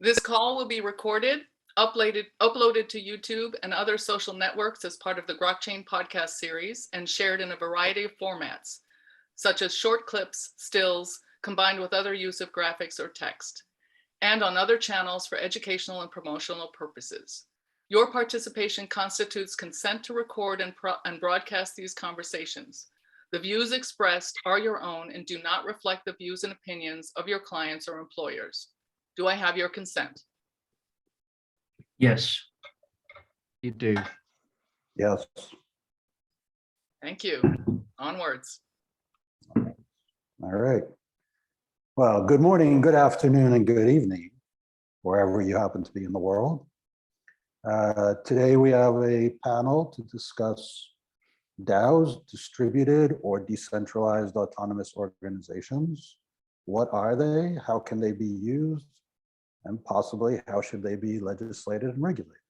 This call will be recorded, uploaded to YouTube and other social networks as part of the Grokchain podcast series and shared in a variety of formats, such as short clips, stills, combined with other use of graphics or text, and on other channels for educational and promotional purposes. Your participation constitutes consent to record and broadcast these conversations. The views expressed are your own and do not reflect the views and opinions of your clients or employers. Do I have your consent? Yes. You do. Yes. Thank you. Onwards. All right. Well, good morning, good afternoon, and good evening, wherever you happen to be in the world. Today we have a panel to discuss DAOs, distributed or decentralized autonomous organizations. What are they? How can they be used? And possibly, how should they be legislated and regulated?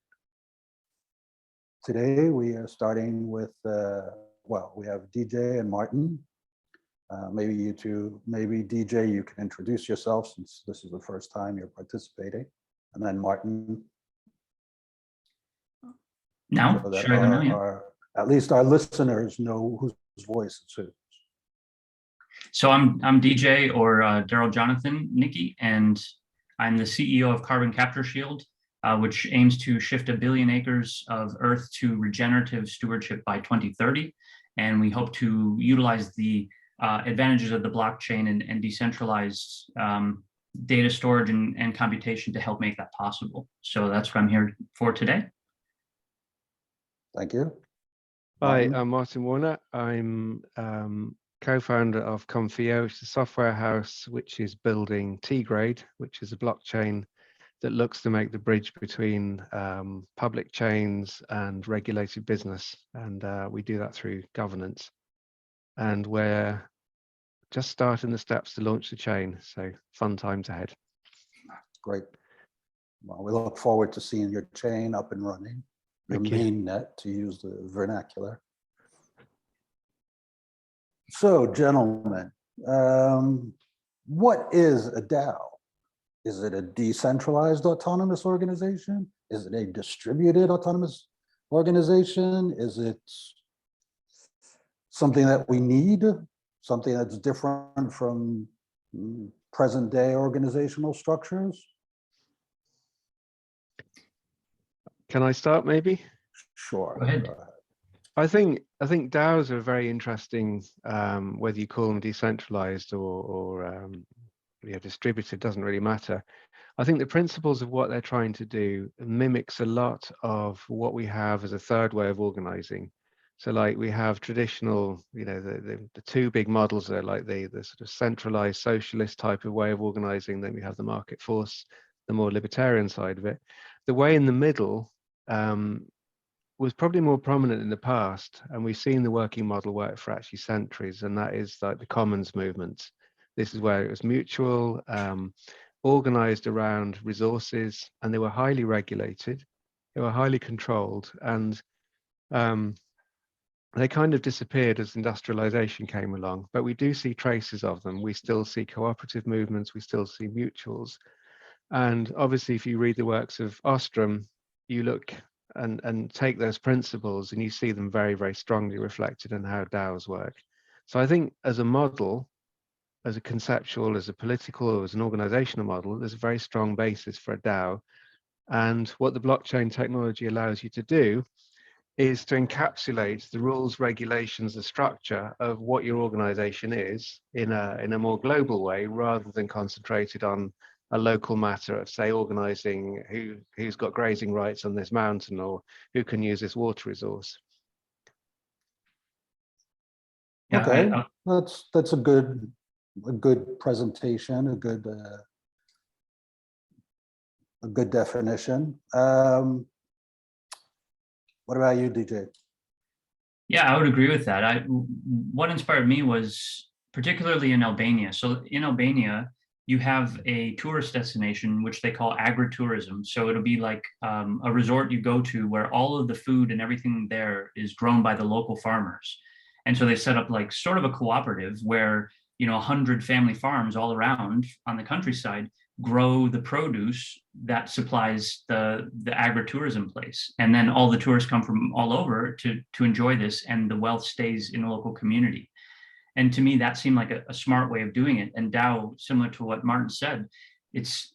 Today, we are starting with, we have DJ and Martin. Maybe you two, maybe DJ, you can introduce yourself since this is the first time you're participating. And then Martin. Now, So that should I go now? Yeah. at least our listeners know whose voice it's whose. So I'm DJ, or Darryl Jonathan Nicke, and I'm the CEO of Carbon Capture Shield, which aims to shift 1 billion acres of Earth to regenerative stewardship by 2030. And we hope to utilize the advantages of the blockchain and decentralized data storage and computation to help make that possible. So that's what I'm here for today. Thank you. Hi, I'm Martin Warner. I'm co-founder of Confio, which is a software house which is building TGrade, which is a blockchain that looks to make the bridge between public chains and regulated business. And we do that through governance. And we're just starting the steps to launch the chain. So fun times ahead. Great. Well, we look forward to seeing your chain up and running, your main net, to use the vernacular. So, gentlemen, what is a DAO? Is it a decentralized autonomous organization? Is it a distributed autonomous organization? Is it something that we need? Something that's different from present day organizational structures? Can I start maybe? Sure. Go ahead. I think DAOs are very interesting, whether you call them decentralized or distributed, doesn't really matter. I think the principles of what they're trying to do mimics a lot of what we have as a third way of organizing. So like we have traditional, the two big models are like the sort of centralized socialist type of way of organizing. Then we have the market force, the more libertarian side of it. The way in the middle was probably more prominent in the past, and we've seen the working model work for actually centuries, and that is like the commons movement. This is where it was mutual, organized around resources, and they were highly regulated, they were highly controlled, and they kind of disappeared as industrialization came along, but we do see traces of them. We still see cooperative movements, we still see mutuals. And obviously, if you read the works of Ostrom, you look and take those principles and you see them very, very strongly reflected in how DAOs work. So I think as a model, as a conceptual, as a political, or as an organizational model, there's a very strong basis for a DAO. And what the blockchain technology allows you to do is to encapsulate the rules, regulations, the structure of what your organization is in a more global way, rather than concentrated on a local matter of, say, organizing who's got grazing rights on this mountain or who can use this water resource. Yeah, Okay, that's a good presentation, a good definition. What about you, DJ? Yeah, I would agree with that. What inspired me was particularly in Albania. So in Albania, you have a tourist destination, which they call agritourism. So it'll be like a resort you go to where all of the food and everything there is grown by the local farmers. And so they set up like sort of a cooperative where, 100 family farms all around on the countryside grow the produce that supplies the agritourism place. And then all the tourists come from all over to enjoy this, and the wealth stays in the local community. And to me, that seemed like a smart way of doing it. And DAO, similar to what Martin said, it's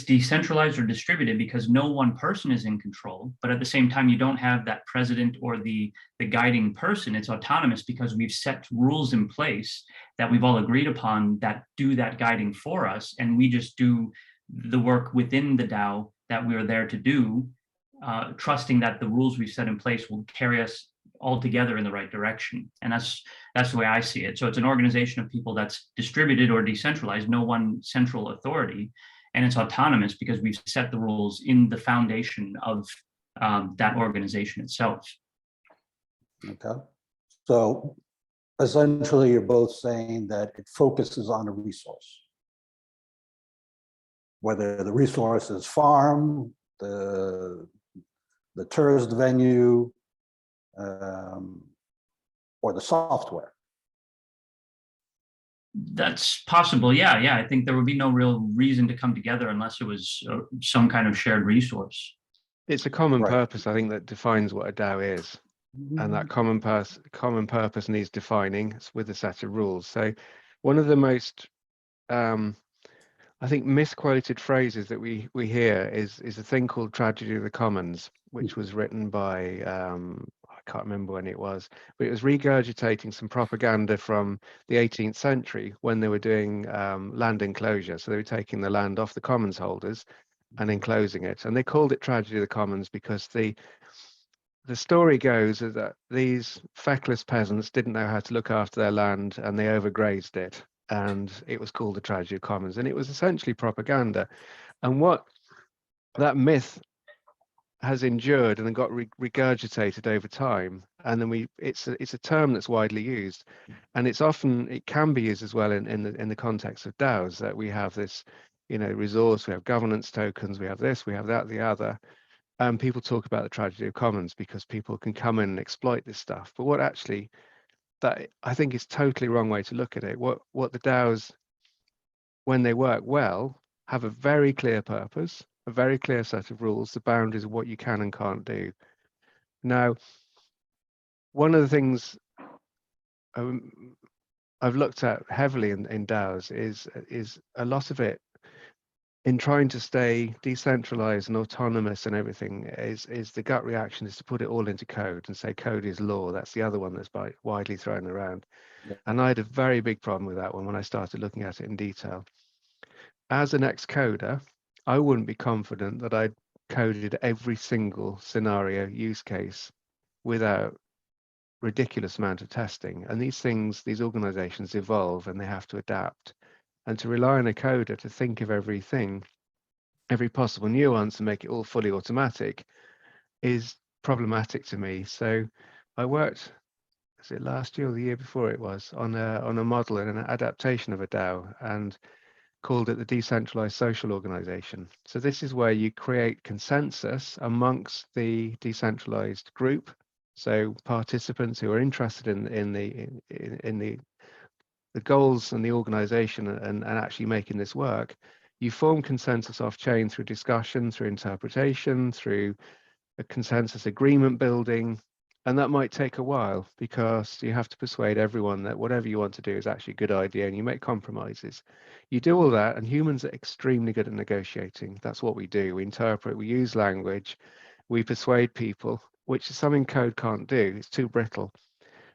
decentralized or distributed because no one person is in control, but at the same time, you don't have that president or the guiding person. It's autonomous because we've set rules in place that we've all agreed upon that do that guiding for us, and we just do the work within the DAO that we are there to do, trusting that the rules we've set in place will carry us all together in the right direction. And that's the way I see it. So it's an organization of people that's distributed or decentralized, no one central authority, and it's autonomous because we've set the rules in the foundation of that organization itself. Okay. So essentially, you're both saying that it focuses on a resource, whether the resource is farm, the tourist venue, or the software. That's possible. Yeah. I think there would be no real reason to come together unless it was some kind of shared resource. It's a common Right. purpose, I think, that defines what a DAO is. And that common purpose needs defining with a set of rules. So one of the most, I think, misquoted phrases that we hear is a thing called tragedy of the commons, which was written by, I can't remember when it was, but it was regurgitating some propaganda from the 18th century when they were doing land enclosure. So they were taking the land off the commons holders and enclosing it. And they called it tragedy of the commons because the story goes that these feckless peasants didn't know how to look after their land and they overgrazed it. And it was called the tragedy of commons. And it was essentially propaganda. And what that myth has endured and got regurgitated over time, and then it's a term that's widely used, and it can be used as well in the context of DAOs, that we have this, resource, we have governance tokens, we have this, we have that, the other, and people talk about the tragedy of commons because people can come in and exploit this stuff. But what actually, that I think is totally wrong way to look at it. What the DAOs, when they work well, have a very clear purpose, a very clear set of rules, the boundaries of what you can and can't do. Now, one of the things I've looked at heavily in DAOs is a lot of it in trying to stay decentralized and autonomous and everything is the gut reaction is to put it all into code and say code is law. That's the other one that's widely thrown around. Yeah. And I had a very big problem with that one when I started looking at it in detail. As an ex-coder, I wouldn't be confident that I'd coded every single scenario use case without ridiculous amount of testing. And these organizations evolve and they have to adapt. And to rely on a coder to think of everything, every possible nuance and make it all fully automatic is problematic to me. So I worked, was it last year or the year before it was, on a model and an adaptation of a DAO, and called it the decentralized social organization. So this is where you create consensus amongst the decentralized group. So participants who are interested in the goals and the organization and actually making this work, you form consensus off chain through discussion, through interpretation, through a consensus agreement building. And that might take a while because you have to persuade everyone that whatever you want to do is actually a good idea, and you make compromises. You do all that, and humans are extremely good at negotiating. That's what we do. We interpret, we use language, we persuade people, which is something code can't do. It's too brittle.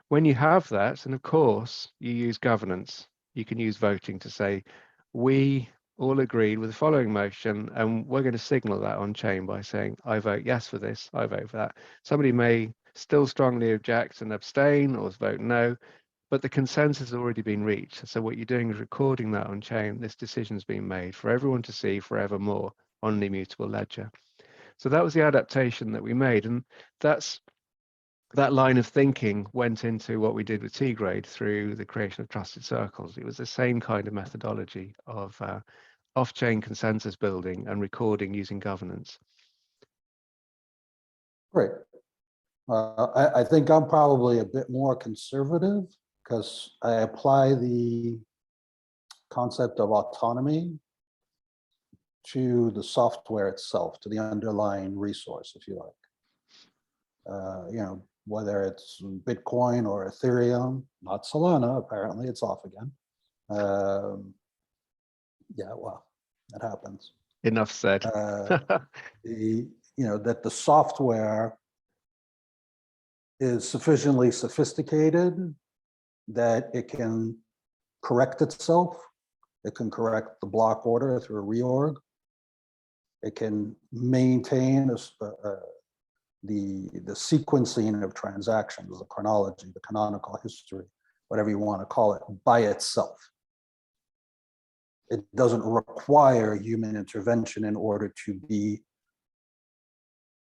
When you have that, and of course, you use governance, you can use voting to say, we all agreed with the following motion, and we're going to signal that on chain by saying, I vote yes for this, I vote for that. Somebody may still strongly object and abstain or vote no, but the consensus has already been reached. So what you're doing is recording that on chain. This decision's been made for everyone to see forevermore on an immutable ledger. So that was the adaptation that we made, and that line of thinking went into what we did with TGrade through the creation of trusted circles. It was the same kind of methodology of off-chain consensus building and recording using governance. Great. I think I'm probably a bit more conservative because I apply the concept of autonomy to the software itself, to the underlying resource, if you like. You know, whether it's Bitcoin or Ethereum, not Solana, apparently it's off again. Yeah, well, that happens. Enough said. You know, that the software is sufficiently sophisticated that it can correct itself. It can correct the block order through a reorg. It can maintain the sequencing of transactions, the chronology, the canonical history, whatever you want to call it, by itself. It doesn't require human intervention in order to be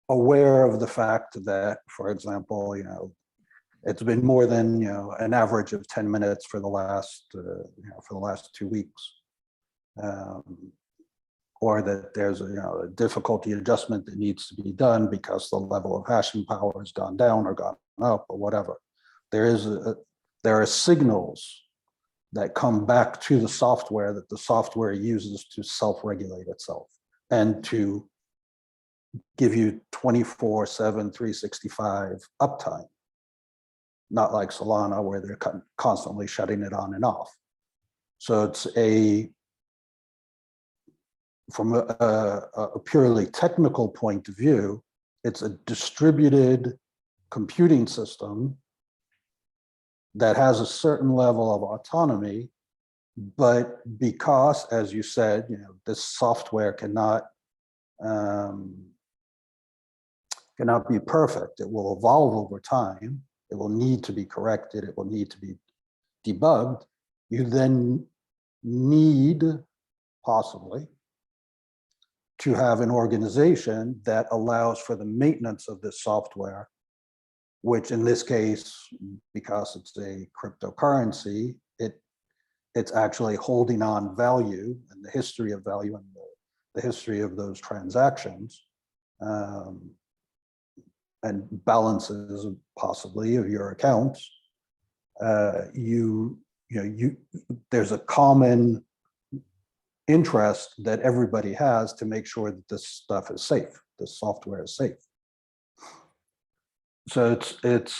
aware of the fact that, for example, you know, it's been more than, you know, an average of 10 minutes for the last, you know, for the last 2 weeks. Or that there's a, you know, a difficulty adjustment that needs to be done because the level of hashing power has gone down or gone up or whatever. There are signals that come back to the software that the software uses to self-regulate itself and to give you 24/7, 365 uptime. Not like Solana where they're constantly shutting it on and off. So it's from a purely technical point of view, it's a distributed computing system that has a certain level of autonomy, but because, as you said, you know, this software cannot be perfect. It will evolve over time. It will need to be corrected. It will need to be debugged. You then need, possibly, to have an organization that allows for the maintenance of this software, which in this case, because it's a cryptocurrency, it's actually holding on value and the history of value and the history of those transactions, and balances possibly of your accounts. There's a common interest that everybody has to make sure that this stuff is safe, this software is safe. So it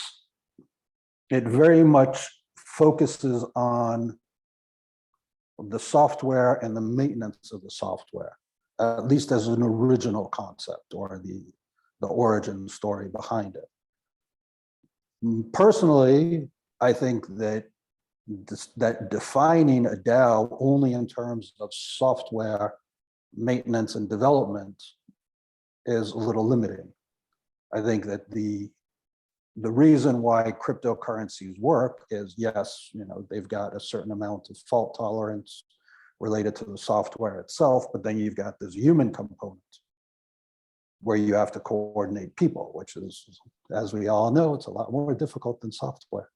very much focuses on the software and the maintenance of the software, at least as an original concept or the origin story behind it. Personally, I think that defining a DAO only in terms of software maintenance and development is a little limiting. I think that the reason why cryptocurrencies work is, yes, you know, they've got a certain amount of fault tolerance related to the software itself, but then you've got this human component where you have to coordinate people, which is, as we all know, it's a lot more difficult than software.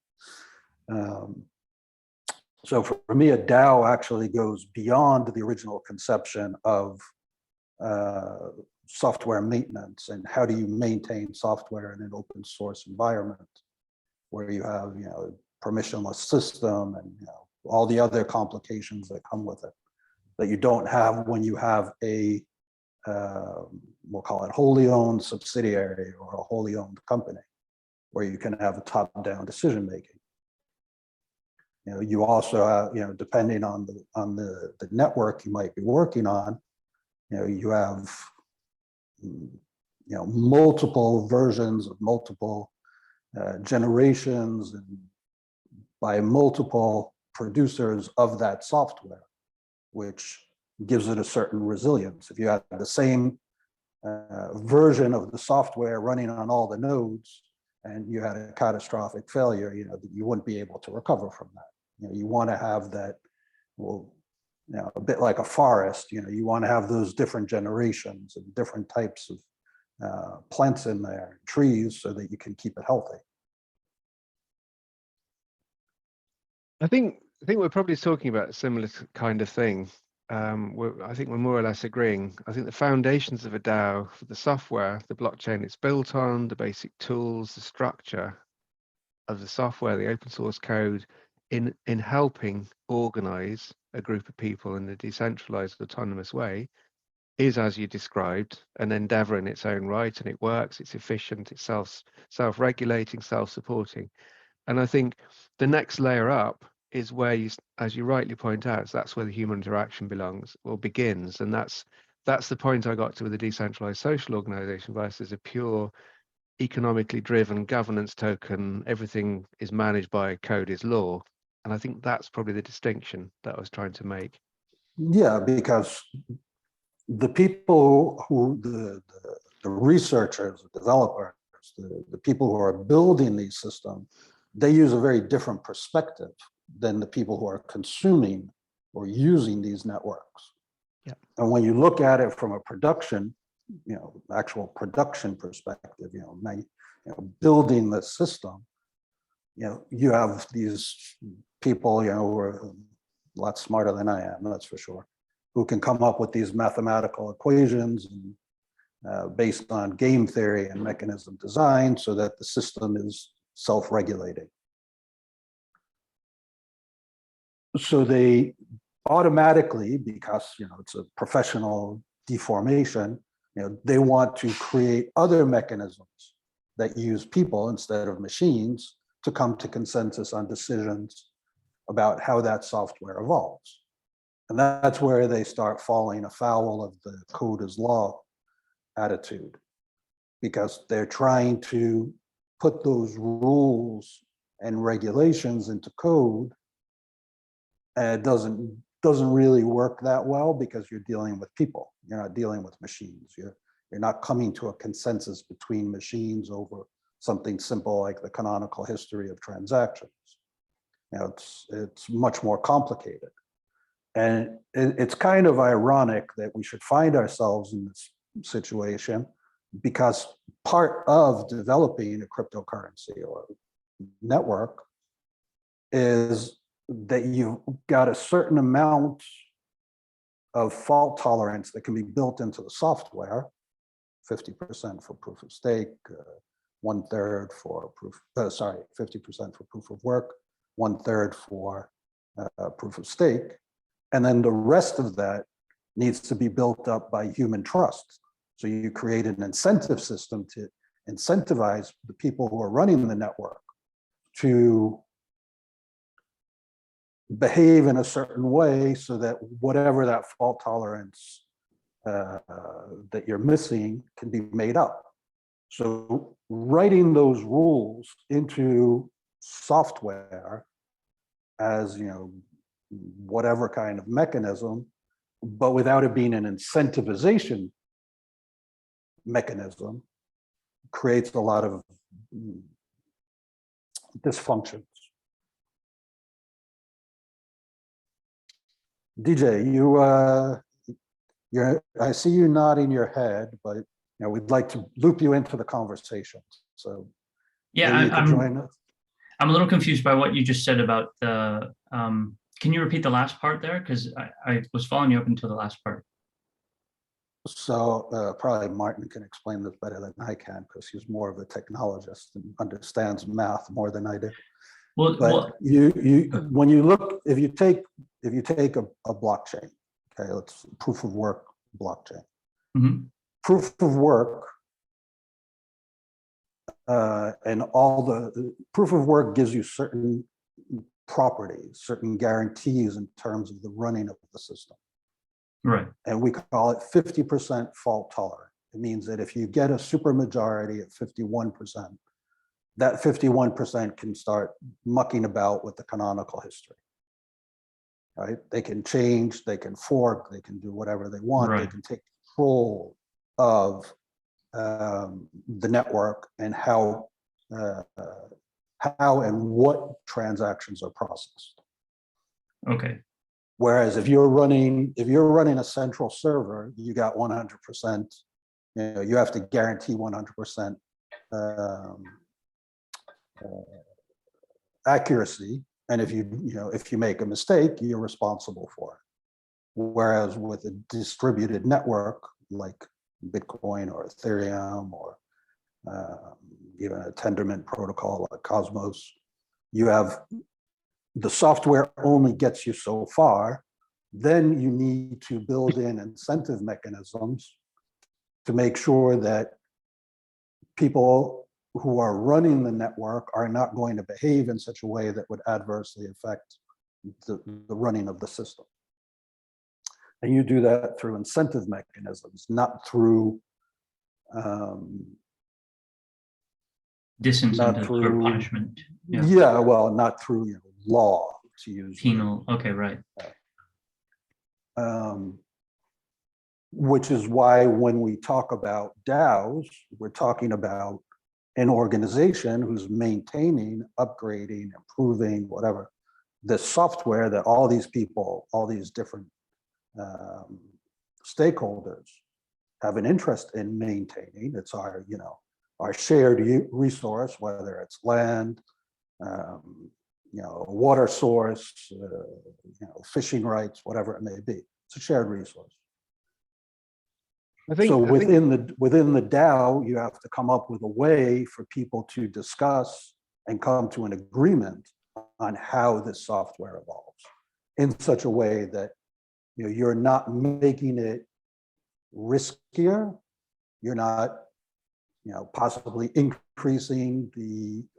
So for me, a DAO actually goes beyond the original conception of software maintenance and how do you maintain software in an open source environment where you have, you know, permissionless system and, you know, all the other complications that come with it that you don't have when you have a we'll call it wholly owned subsidiary or a wholly owned company where you can have a top-down decision making. You know, you also have, you know, depending on the network you might be working on, you know, you have, you know, multiple versions of multiple generations and by multiple producers of that software, which gives it a certain resilience. If you have the same version of the software running on all the nodes and you had a catastrophic failure, you know, you wouldn't be able to recover from that. You know, you want to have that, well, you know, a bit like a forest, you know, you want to have those different generations and different types of plants in there, trees, so that you can keep it healthy. I think we're probably talking about a similar kind of thing. I think we're more or less agreeing. I think the foundations of a DAO for the software, the blockchain it's built on, the basic tools, the structure of the software, the open source code, in helping organize a group of people in a decentralized, autonomous way, is as you described, an endeavor in its own right, and it works, it's efficient, it's self-regulating, self-supporting. And I think the next layer up is where you, as you rightly point out, that's where the human interaction belongs or begins. And that's the point I got to with the decentralized social organization versus a pure economically driven governance token. Everything is managed by code is law. And I think that's probably the distinction that I was trying to make. Yeah, because the people who, the researchers, the developers, the people who are building these systems, they use a very different perspective than the people who are consuming or using these networks. Yeah. And when you look at it from a production, actual production perspective, building the system, you have these people, who are a lot smarter than I am, that's for sure, who can come up with these mathematical equations and based on game theory and mechanism design so that the system is self-regulating. So they automatically, because it's a professional deformation, they want to create other mechanisms that use people instead of machines to come to consensus on decisions about how that software evolves. And that's where they start falling afoul of the code is law attitude, because they're trying to put those rules and regulations into code, and it doesn't really work that well because you're dealing with people. You're not dealing with machines. You're not coming to a consensus between machines over something simple like the canonical history of transactions. It's much more complicated. And it's kind of ironic that we should find ourselves in this situation, because part of developing a cryptocurrency or network is that you've got a certain amount of fault tolerance that can be built into the software, 50% for proof of stake, 1/3 for 50% for proof of work, 1/3 for proof of stake. And then the rest of that needs to be built up by human trust. So you create an incentive system to incentivize the people who are running the network to behave in a certain way so that whatever that fault tolerance that you're missing can be made up. So writing those rules into software as, whatever kind of mechanism, but without it being an incentivization mechanism, creates a lot of dysfunctions. DJ, I see you nodding your head, but we'd like to loop you into the conversation. So yeah, I'm a little confused by what you just said about the. Can you repeat the last part there? Because I was following you up until the last part. So probably Martin can explain this better than I can, because he's more of a technologist and understands math more than I do. But when you look, if you take a blockchain, okay, let's proof of work blockchain. Mm-hmm. Proof of work and all the proof of work gives you certain properties, certain guarantees in terms of the running of the system. Right. And we call it 50% fault tolerant. It means that if you get a supermajority at 51%, that 51% can start mucking about with the canonical history. Right? They can change, they can fork, they can do whatever they want. Right. They can take control of the network and how and what transactions are processed. Okay. Whereas if you're running a central server, you got 100%. You have to guarantee 100% accuracy, and if you make a mistake, you're responsible for it. Whereas with a distributed network like Bitcoin or Ethereum or even a Tendermint protocol like Cosmos, you have the software only gets you so far, then you need to build in incentive mechanisms to make sure that people who are running the network are not going to behave in such a way that would adversely affect the running of the system. And you do that through incentive mechanisms, not through Disincentive or punishment. Yeah, well, not through law, to use penal. Okay, right. Which is why when we talk about DAOs, we're talking about an organization who's maintaining, upgrading, improving, whatever, the software that all these people, all these different stakeholders have an interest in maintaining. It's our, our shared resource, whether it's land, water source, fishing rights, whatever it may be. It's a shared resource. So within the DAO, you have to come up with a way for people to discuss and come to an agreement on how this software evolves in such a way that you're not making it riskier. You're not possibly increasing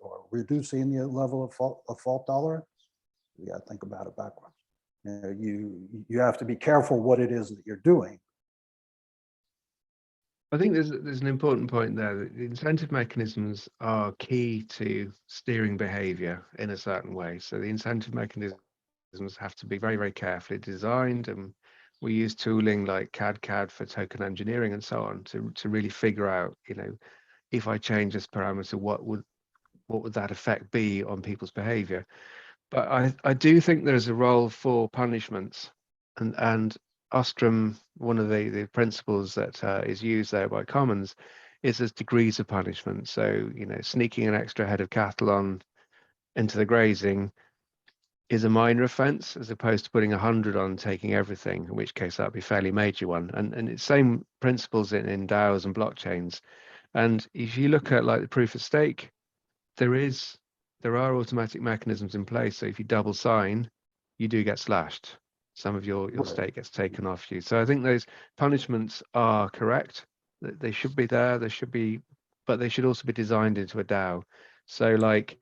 or reducing the level of fault tolerance. You got to think about it backwards. You have to be careful what it is that you're doing. I think there's an important point there that the incentive mechanisms are key to steering behavior in a certain way. So the incentive mechanisms have to be very, very carefully designed, and we use tooling like CAD for token engineering and so on to really figure out, if I change this parameter, what would that effect be on people's behavior? But I do think there's a role for punishments, and Ostrom, one of the principles that is used there by Commons, is there's degrees of punishment. So sneaking an extra head of cattle on into the grazing is a minor offence, as opposed to putting 100 on taking everything, in which case that'd be a fairly major one. And it's same principles in DAOs and blockchains. And if you look at like the proof of stake, there are automatic mechanisms in place. So if you double sign, you do get slashed. Some of your stake gets taken off you. So I think those punishments are correct. They should be there. But they should also be designed into a DAO. So like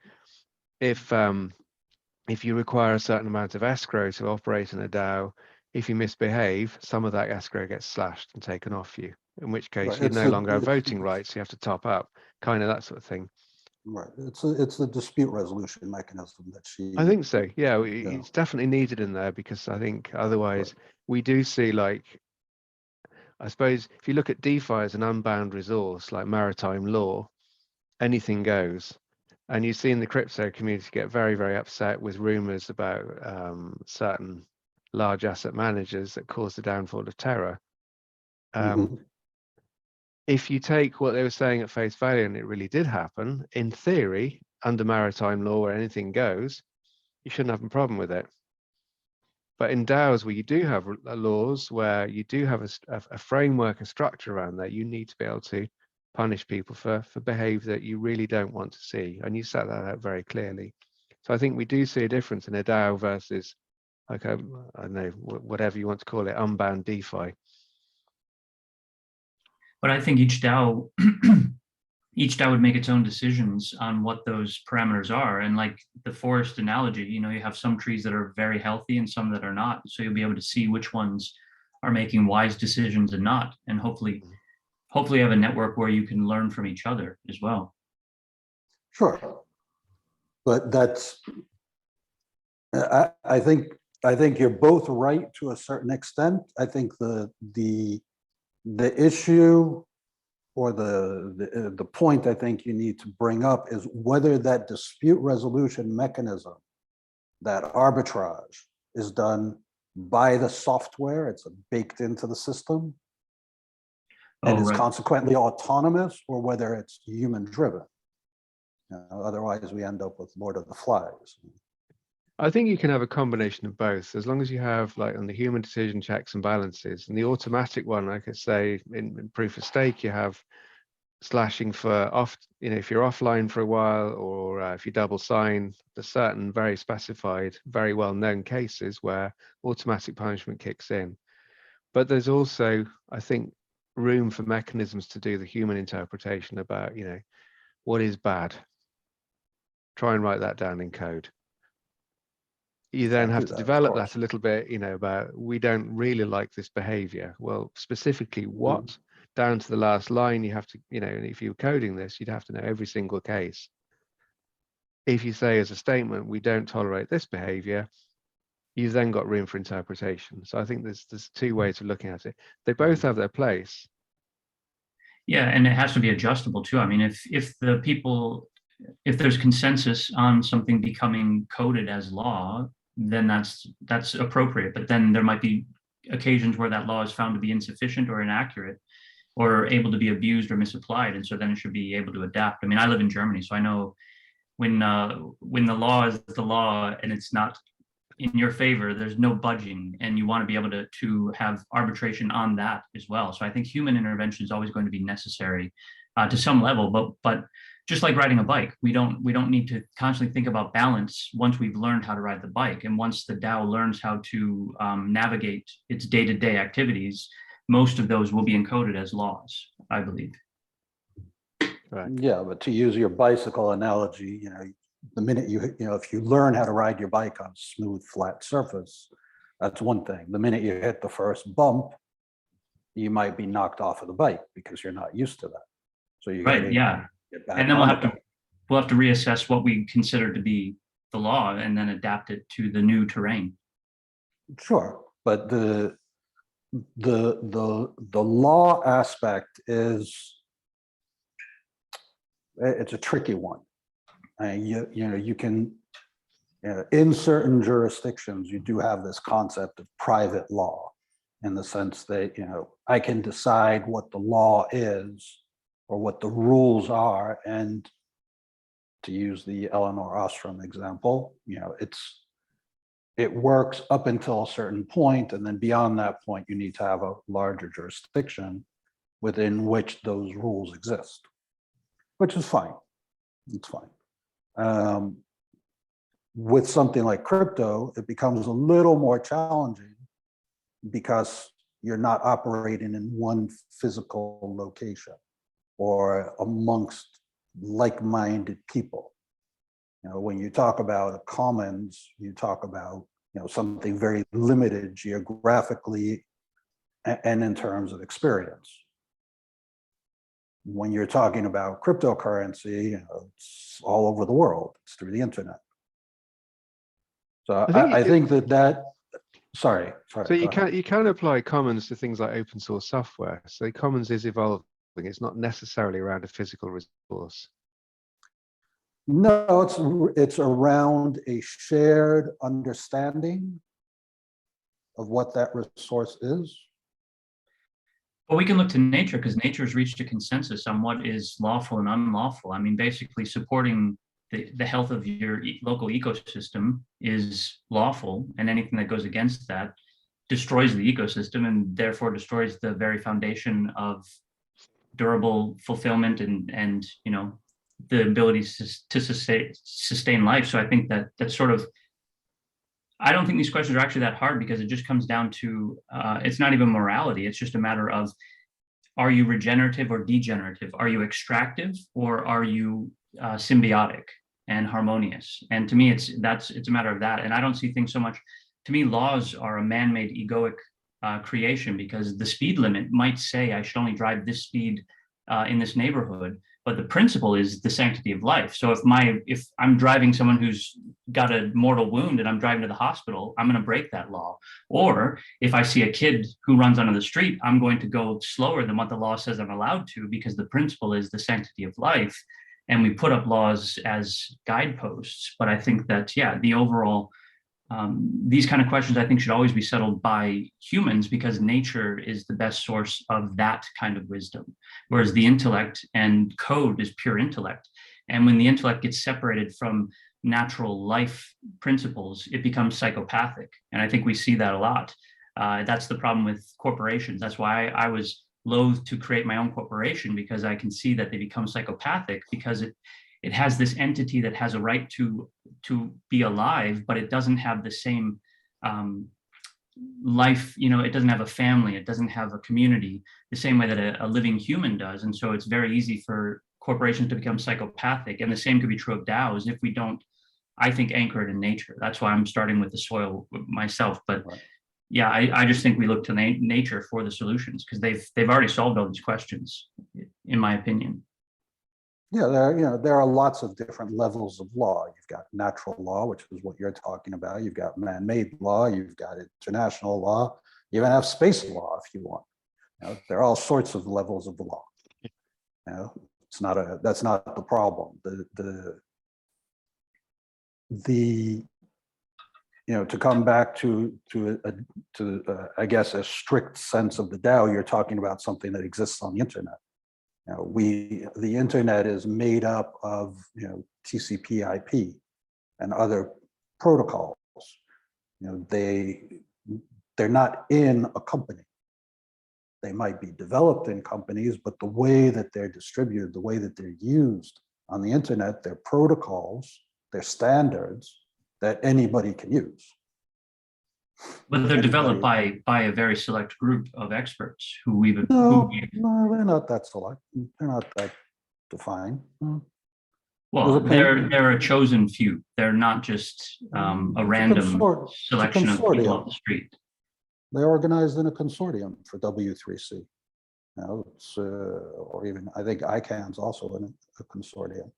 if you require a certain amount of escrow to operate in a DAO, if you misbehave, some of that escrow gets slashed and taken off you, in which case you no longer have voting rights, you have to top up, kind of that sort of thing. Right. It's the dispute resolution mechanism that I think so. Yeah, it's definitely needed in there, because I think otherwise we do see, like, I suppose if you look at DeFi as an unbound resource like maritime law, anything goes. And you see in the crypto community get very, very upset with rumors about certain large asset managers that cause the downfall of Terra. If you take what they were saying at face value, and it really did happen, in theory, under maritime law where anything goes, you shouldn't have a problem with it. But in DAOs, where you do have laws, where you do have a framework, a structure around that, you need to be able to punish people for behavior that you really don't want to see. And you set that out very clearly. So I think we do see a difference in a DAO versus, like, I don't know, whatever you want to call it, unbound DeFi. But I think each DAO would make its own decisions on what those parameters are. And like the forest analogy, you have some trees that are very healthy and some that are not. So you'll be able to see which ones are making wise decisions and not. And hopefully have a network where you can learn from each other as well. Sure. But that's, I think you're both right to a certain extent. I think the issue, or the point I think you need to bring up, is whether that dispute resolution mechanism, that arbitrage, is done by the software, it's baked into the system, and is consequently autonomous, or whether it's human driven. Otherwise we end up with Lord of the Flies. I think you can have a combination of both, as long as you have, like, on the human decision, checks and balances. And the automatic one, like I say, in proof of stake, you have slashing for off, if you're offline for a while, or if you double sign, there's certain very specified, very well known cases where automatic punishment kicks in. But there's also, I think, room for mechanisms to do the human interpretation about, what is bad. Try and write that down in code. You then have to develop that a little bit, about, we don't really like this behavior. Well, specifically what, down to the last line, you have to, and if you're coding this, you'd have to know every single case. If you say as a statement, we don't tolerate this behavior, you've then got room for interpretation. So I think there's two ways of looking at it. They both have their place. Yeah, and it has to be adjustable too. I mean, if there's consensus on something becoming coded as law, then that's appropriate. But then there might be occasions where that law is found to be insufficient or inaccurate, or able to be abused or misapplied, and so then it should be able to adapt. I mean, I live in Germany, so I know when the law is the law and it's not in your favor, there's no budging, and you want to be able to have arbitration on that as well. So I think human intervention is always going to be necessary to some level, but just like riding a bike, we don't need to constantly think about balance once we've learned how to ride the bike. And once the DAO learns how to navigate its day-to-day activities, most of those will be encoded as laws, I believe. Right. Yeah, but to use your bicycle analogy, the minute if you learn how to ride your bike on a smooth, flat surface, that's one thing. The minute you hit the first bump, you might be knocked off of the bike because you're not used to that. So you Right, yeah. And then we'll have to reassess what we consider to be the law and then adapt it to the new terrain. Sure, but the law aspect it's a tricky one. You can, in certain jurisdictions, you do have this concept of private law, in the sense that, I can decide what the law is or what the rules are. And to use the Elinor Ostrom example, it works up until a certain point, and then beyond that point, you need to have a larger jurisdiction within which those rules exist, which is fine. It's fine. With something like crypto, it becomes a little more challenging because you're not operating in one physical location or amongst like-minded people. When you talk about a commons, you talk about something very limited geographically and in terms of experience. When you're talking about cryptocurrency, it's all over the world. It's through the internet. So I think that sorry. So you can apply commons to things like open source software. So commons is evolving. It's not necessarily around a physical resource. No, it's around a shared understanding of what that resource is. Well, we can look to nature, because nature has reached a consensus on what is lawful and unlawful. I mean, basically supporting the health of your local ecosystem is lawful, and anything that goes against that destroys the ecosystem and therefore destroys the very foundation of durable fulfillment and the ability to sustain life. So I think that's sort of, I don't think these questions are actually that hard, because it just comes down to, it's not even morality. It's just a matter of, are you regenerative or degenerative? Are you extractive or are you symbiotic and harmonious? And to me, it's a matter of that. And I don't see things so much, to me, laws are a man-made egoic creation, because the speed limit might say I should only drive this speed in this neighborhood, but the principle is the sanctity of life. So if I'm driving someone who's got a mortal wound and I'm driving to the hospital, I'm going to break that law. Or if I see a kid who runs onto the street, I'm going to go slower than what the law says I'm allowed to, because the principle is the sanctity of life. And we put up laws as guideposts. But I think that, yeah, the overall, these kind of questions, I think, should always be settled by humans, because nature is the best source of that kind of wisdom, whereas the intellect and code is pure intellect. And when the intellect gets separated from natural life principles, it becomes psychopathic. And I think we see that a lot. That's the problem with corporations. That's why I was loath to create my own corporation because I can see that they become psychopathic because it has this entity that has a right to be alive, but it doesn't have the same life, it doesn't have a family, it doesn't have a community the same way that a living human does. And so it's very easy for corporations to become psychopathic. And the same could be true of DAOs if we don't, I think, anchor it in nature. That's why I'm starting with the soil myself. But Right. yeah, I just think we look to nature for the solutions because they've already solved all these questions, in my opinion. Yeah, there are lots of different levels of law. You've got natural law, which is what you're talking about. You've got man-made law. You've got international law. You even have space law if you want. There are all sorts of levels of law. That's not the problem. To come back to I guess a strict sense of the DAO, you're talking about something that exists on the internet. The internet is made up of TCP/IP and other protocols. They're not in a company. They might be developed in companies, but the way that they're distributed, the way that they're used on the internet, they're protocols, they're standards that anybody can use. But they're developed by a very select group of experts who we've. No, they're not that select. They're not that defined. Well, they're a chosen few. They're not just a random selection of people off the street. They're organized in a consortium for W3C. Or even I think ICANN's also in a consortium.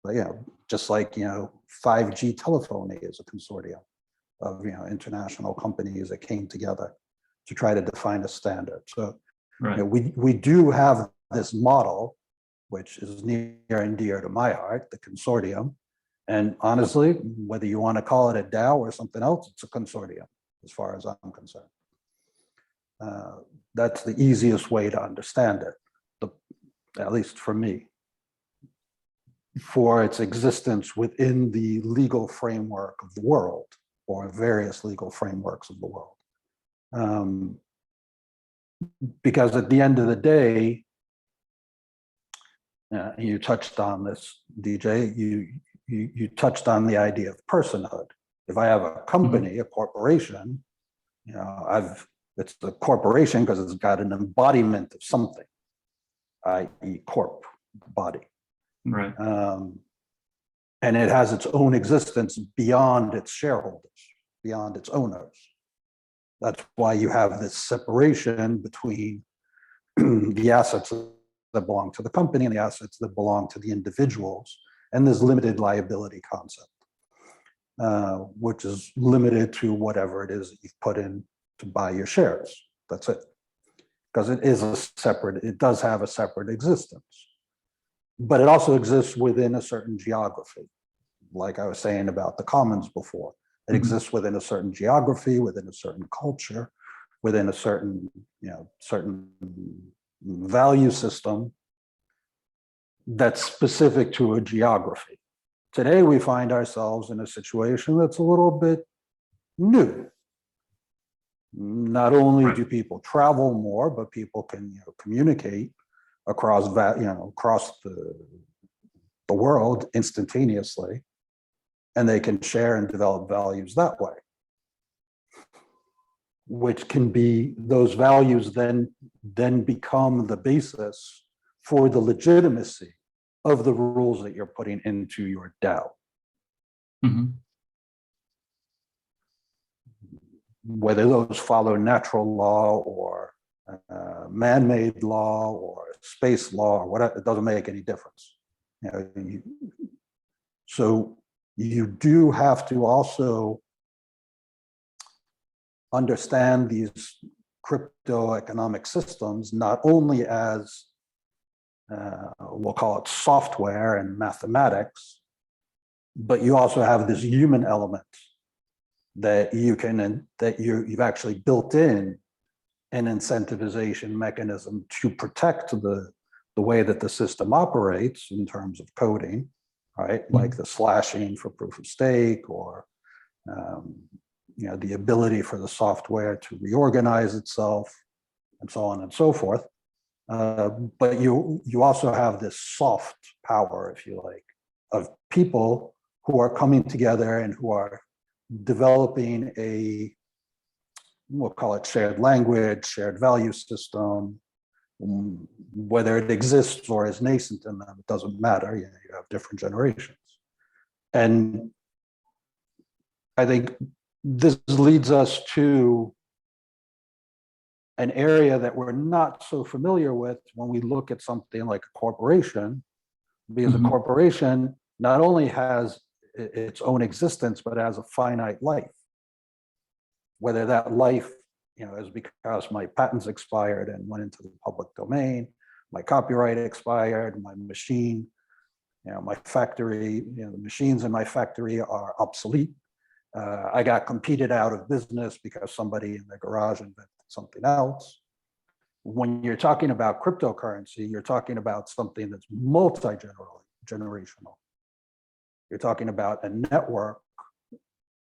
But just like 5G telephony is a consortium of international companies that came together to try to define a standard. So right. We do have this model, which is near and dear to my heart, the consortium. And honestly, whether you want to call it a DAO or something else, it's a consortium, as far as I'm concerned. That's the easiest way to understand it, at least for me, for its existence within the legal framework of the world, or various legal frameworks of the world. Because at the end of the day, you touched on this, DJ, you touched on the idea of personhood. If I have a company, a corporation, it's the corporation because it's got an embodiment of something, i.e. corp, body. Right. And it has its own existence beyond its shareholders, beyond its owners. That's why you have this separation between the assets that belong to the company and the assets that belong to the individuals, and this limited liability concept, which is limited to whatever it is that you've put in to buy your shares. That's it. Because it does have a separate existence. But it also exists within a certain geography. Like I was saying about the commons before, it exists within a certain geography, within a certain culture, within a certain value system that's specific to a geography. Today, we find ourselves in a situation that's a little bit new. Not only do people travel more, but people can communicate across the world instantaneously, and they can share and develop values that way, which can be, those values then become the basis for the legitimacy of the rules that you're putting into your DAO. Whether those follow natural law or man-made law or space law or whatever, it doesn't make any difference. So you do have to also understand these crypto economic systems not only as we'll call it software and mathematics, but you also have this human element that you've actually built in an incentivization mechanism to protect the way that the system operates in terms of coding, right? Like the slashing for proof of stake, or the ability for the software to reorganize itself, and so on and so forth. But you also have this soft power, if you like, of people who are coming together and who are developing a, we'll call it shared language, shared value system. Whether it exists or is nascent in them, it doesn't matter. You have different generations. And I think this leads us to an area that we're not so familiar with when we look at something like a corporation, because a corporation not only has its own existence, but has a finite life. Whether that life, is because my patents expired and went into the public domain, my copyright expired, my machine, my factory, the machines in my factory are obsolete. I got competed out of business because somebody in their garage invented something else. When you're talking about cryptocurrency, you're talking about something that's multi-generational. You're talking about a network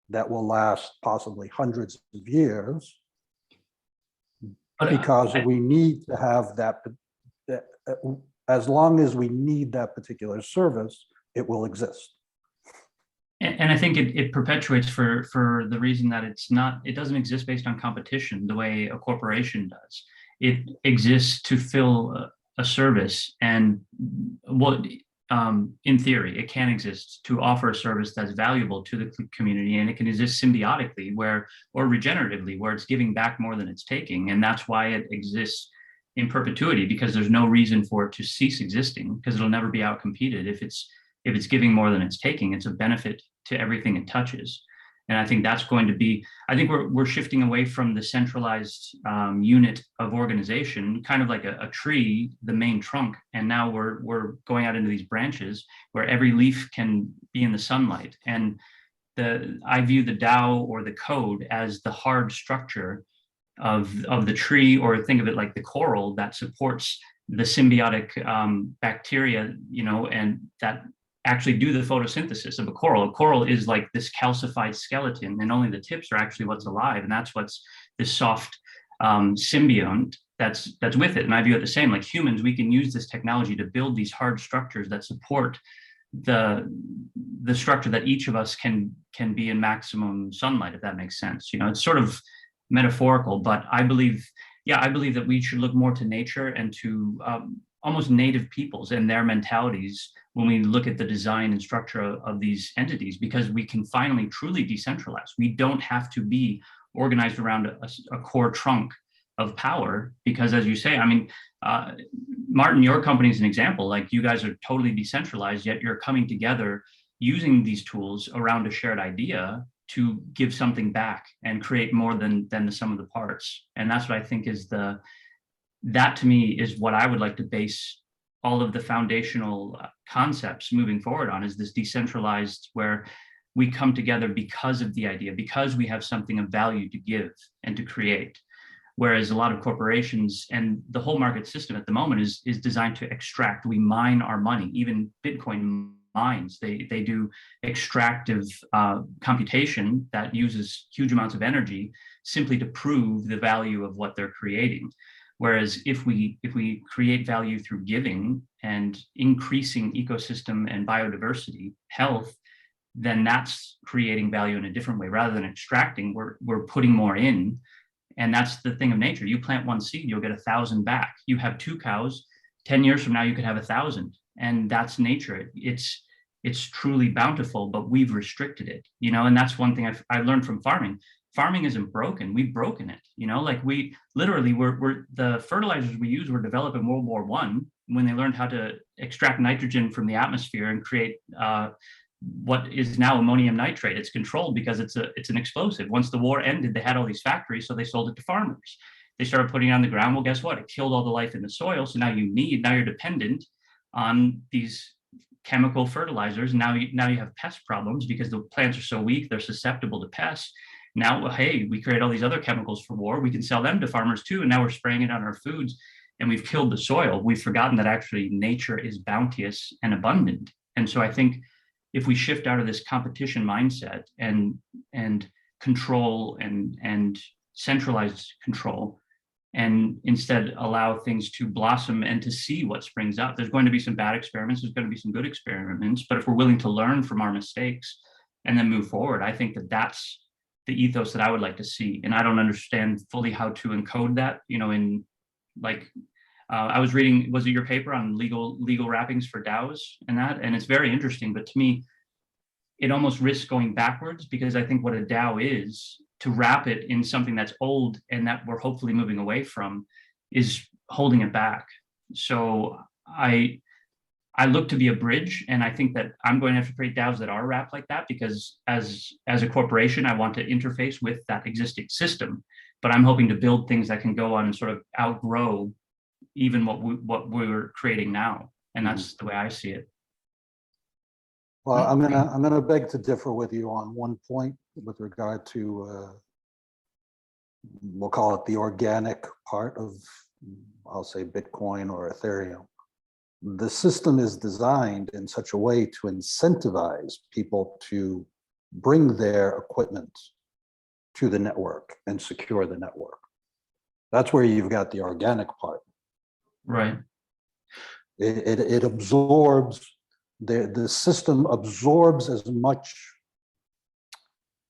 that will last possibly hundreds of years, because we need to have that, as long as we need that particular service, it will exist. And I think it perpetuates for the reason that it doesn't exist based on competition the way a corporation does. It exists to fill a service, and in theory, it can exist to offer a service that's valuable to the community, and it can exist symbiotically or regeneratively, where it's giving back more than it's taking. And that's why it exists in perpetuity, because there's no reason for it to cease existing, because it'll never be outcompeted. If it's giving more than it's taking, it's a benefit to everything it touches. And I think that's going to be, I think we're shifting away from the centralized unit of organization, kind of like a tree, the main trunk. And now we're going out into these branches where every leaf can be in the sunlight. And I view the DAO or the code as the hard structure of the tree, or think of it like the coral that supports the symbiotic bacteria, and that actually do the photosynthesis of a coral. A coral is like this calcified skeleton, and only the tips are actually what's alive. And that's what's this soft symbiont that's with it. And I view it the same. Like humans, we can use this technology to build these hard structures that support the structure that each of us can be in maximum sunlight, if that makes sense. It's sort of metaphorical, but I believe that we should look more to nature and to almost native peoples and their mentalities when we look at the design and structure of these entities, because we can finally truly decentralize. We don't have to be organized around a core trunk of power, because as you say, Martin, your company is an example. Like, you guys are totally decentralized, yet you're coming together using these tools around a shared idea to give something back and create more than the sum of the parts. And that's what I think is that to me is what I would like to base all of the foundational concepts moving forward on, is this decentralized, where we come together because of the idea, because we have something of value to give and to create. Whereas a lot of corporations and the whole market system at the moment is designed to extract. We mine our money. Even Bitcoin mines, they do extractive computation that uses huge amounts of energy simply to prove the value of what they're creating. Whereas if we create value through giving and increasing ecosystem and biodiversity health, then that's creating value in a different way. Rather than extracting, we're putting more in. And that's the thing of nature. You plant one seed, you'll get 1,000 back. You have 2 cows, 10 years from now, you could have 1,000. And that's nature. It's truly bountiful, but we've restricted it, and that's one thing I learned from farming. Farming isn't broken. We've broken it, like we literally we're the fertilizers we use were developed in World War I, when they learned how to extract nitrogen from the atmosphere and create what is now ammonium nitrate. It's controlled because it's an explosive. Once the war ended, they had all these factories, so they sold it to farmers. They started putting it on the ground. Well, guess what? It killed all the life in the soil. So now you're dependent on these chemical fertilizers. Now you have pest problems because the plants are so weak, they're susceptible to pests. Now, well, hey, we create all these other chemicals for war. We can sell them to farmers too. And now we're spraying it on our foods, and we've killed the soil. We've forgotten that actually nature is bounteous and abundant. And so I think if we shift out of this competition mindset and control and centralized control, and instead allow things to blossom and to see what springs up. There's going to be some bad experiments, there's going to be some good experiments, but if we're willing to learn from our mistakes and then move forward, I think that that's the ethos that I would like to see. And I don't understand fully how to encode that, in like, I was reading, was it your paper on legal wrappings for DAOs and it's very interesting, but to me, it almost risks going backwards, because I think what a DAO is, to wrap it in something that's old and that we're hopefully moving away from, is holding it back. So I look to be a bridge, and I think that I'm going to have to create DAOs that are wrapped like that, because as a corporation, I want to interface with that existing system, but I'm hoping to build things that can go on and sort of outgrow even what we're creating now, and that's the way I see it. Well, I'm gonna beg to differ with you on one point with regard to we'll call it the organic part of, I'll say, Bitcoin or Ethereum. The system is designed in such a way to incentivize people to bring their equipment to the network and secure the network. That's where you've got the organic part. Right. It absorbs, the system absorbs as much,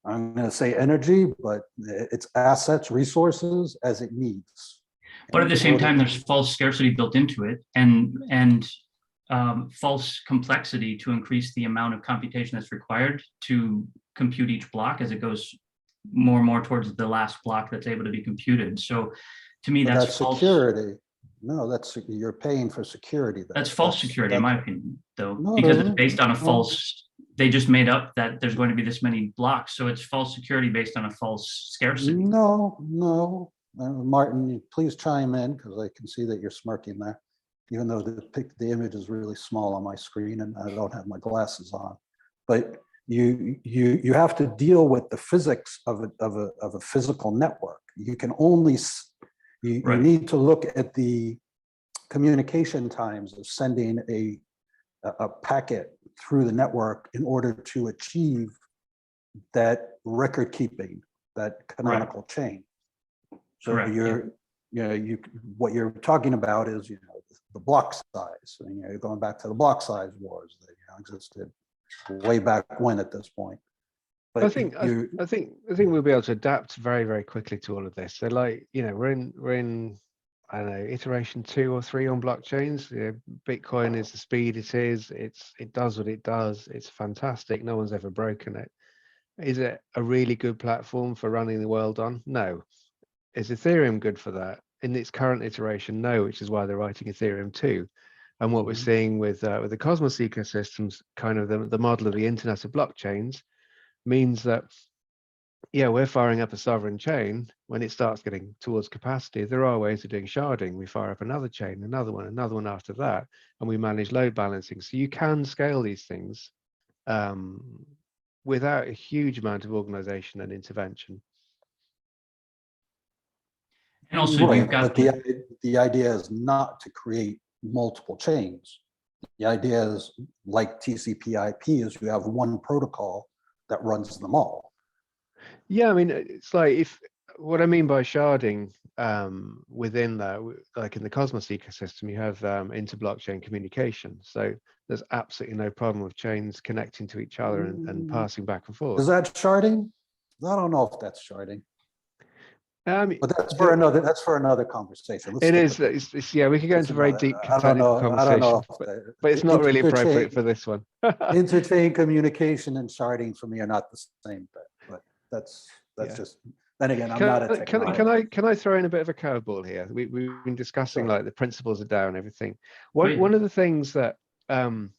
I'm going to say energy, but it's assets, resources as it needs. But at the same time, there's false scarcity built into it, and false complexity to increase the amount of computation that's required to compute each block as it goes more and more towards the last block that's able to be computed. So to me, that's false security. No, that's, you're paying for security. That's false security, in my opinion, though, No, because no, it's based on a false, they just made up that there's going to be this many blocks. So it's false security based on a false scarcity. No. Martin, please chime in, because I can see that you're smirking there, even though the image is really small on my screen and I don't have my glasses on. But you have to deal with the physics of a physical network. You can only you need to look at the communication times of sending a packet through the network in order to achieve that record keeping, that canonical chain. So what you're talking about is, the block size. And, you're going back to the block size wars that existed way back when at this point. But I think we'll be able to adapt very, very quickly to all of this. So, like, we're in I don't know, iteration 2 or 3 on blockchains. Bitcoin is the speed it is. It does what it does. It's fantastic. No one's ever broken it. Is it a really good platform for running the world on? No. Is Ethereum good for that? In its current iteration, no, which is why they're writing Ethereum 2. And what we're seeing with the Cosmos ecosystems, kind of the model of the Internet of Blockchains, means that, we're firing up a sovereign chain. When it starts getting towards capacity, there are ways of doing sharding. We fire up another chain, another one after that, and we manage load balancing. So you can scale these things without a huge amount of organization and intervention. And also, you've got the idea is not to create multiple chains. The idea is, like TCP/IP, is you have one protocol that runs them all. Yeah, I mean, it's like, what I mean by sharding within that, like in the Cosmos ecosystem, you have inter-blockchain communication. So there's absolutely no problem with chains connecting to each other and passing back and forth. Is that sharding? I don't know if that's sharding. But that's for another conversation. It is. We could go into very deep technical conversation, but it's not really appropriate for this one. Interchain communication and sharding for me are not the same thing, but that's just. Then again, I'm not a technologist. Can I throw in a bit of a curveball here? We've been discussing like the principles of DAO and everything. One of the things that that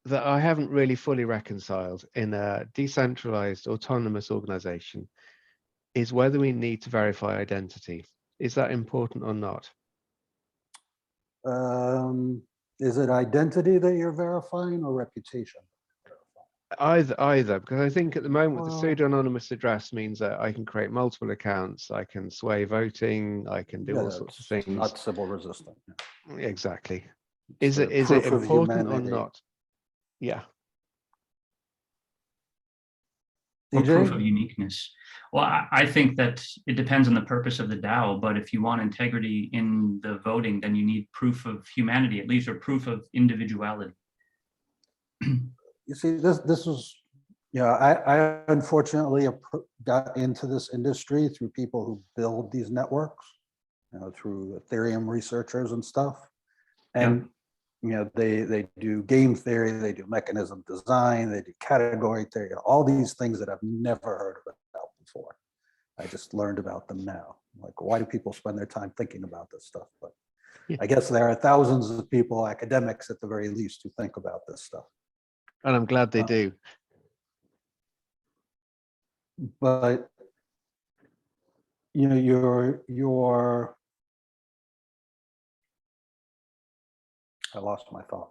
I haven't really fully reconciled in a decentralized autonomous organization is whether we need to verify identity. Is that important or not? Is it identity that you're verifying or reputation? Either, because I think at the moment the pseudo-anonymous address means that I can create multiple accounts, I can sway voting, I can do all sorts of things. Not Sybil resistant. Exactly. Is it important or not? Yeah. Or proof of DJ? uniqueness. Well, I think that it depends on the purpose of the DAO, but if you want integrity in the voting, then you need proof of humanity, at least, or proof of individuality. You see, this was, I unfortunately got into this industry through people who build these networks, through Ethereum researchers and stuff. And they do game theory, they do mechanism design, they do category theory, all these things that I've never heard about before. I just learned about them now. Like, why do people spend their time thinking about this stuff? But I guess there are thousands of people, academics at the very least, who think about this stuff. And I'm glad they do. But your I lost my thought.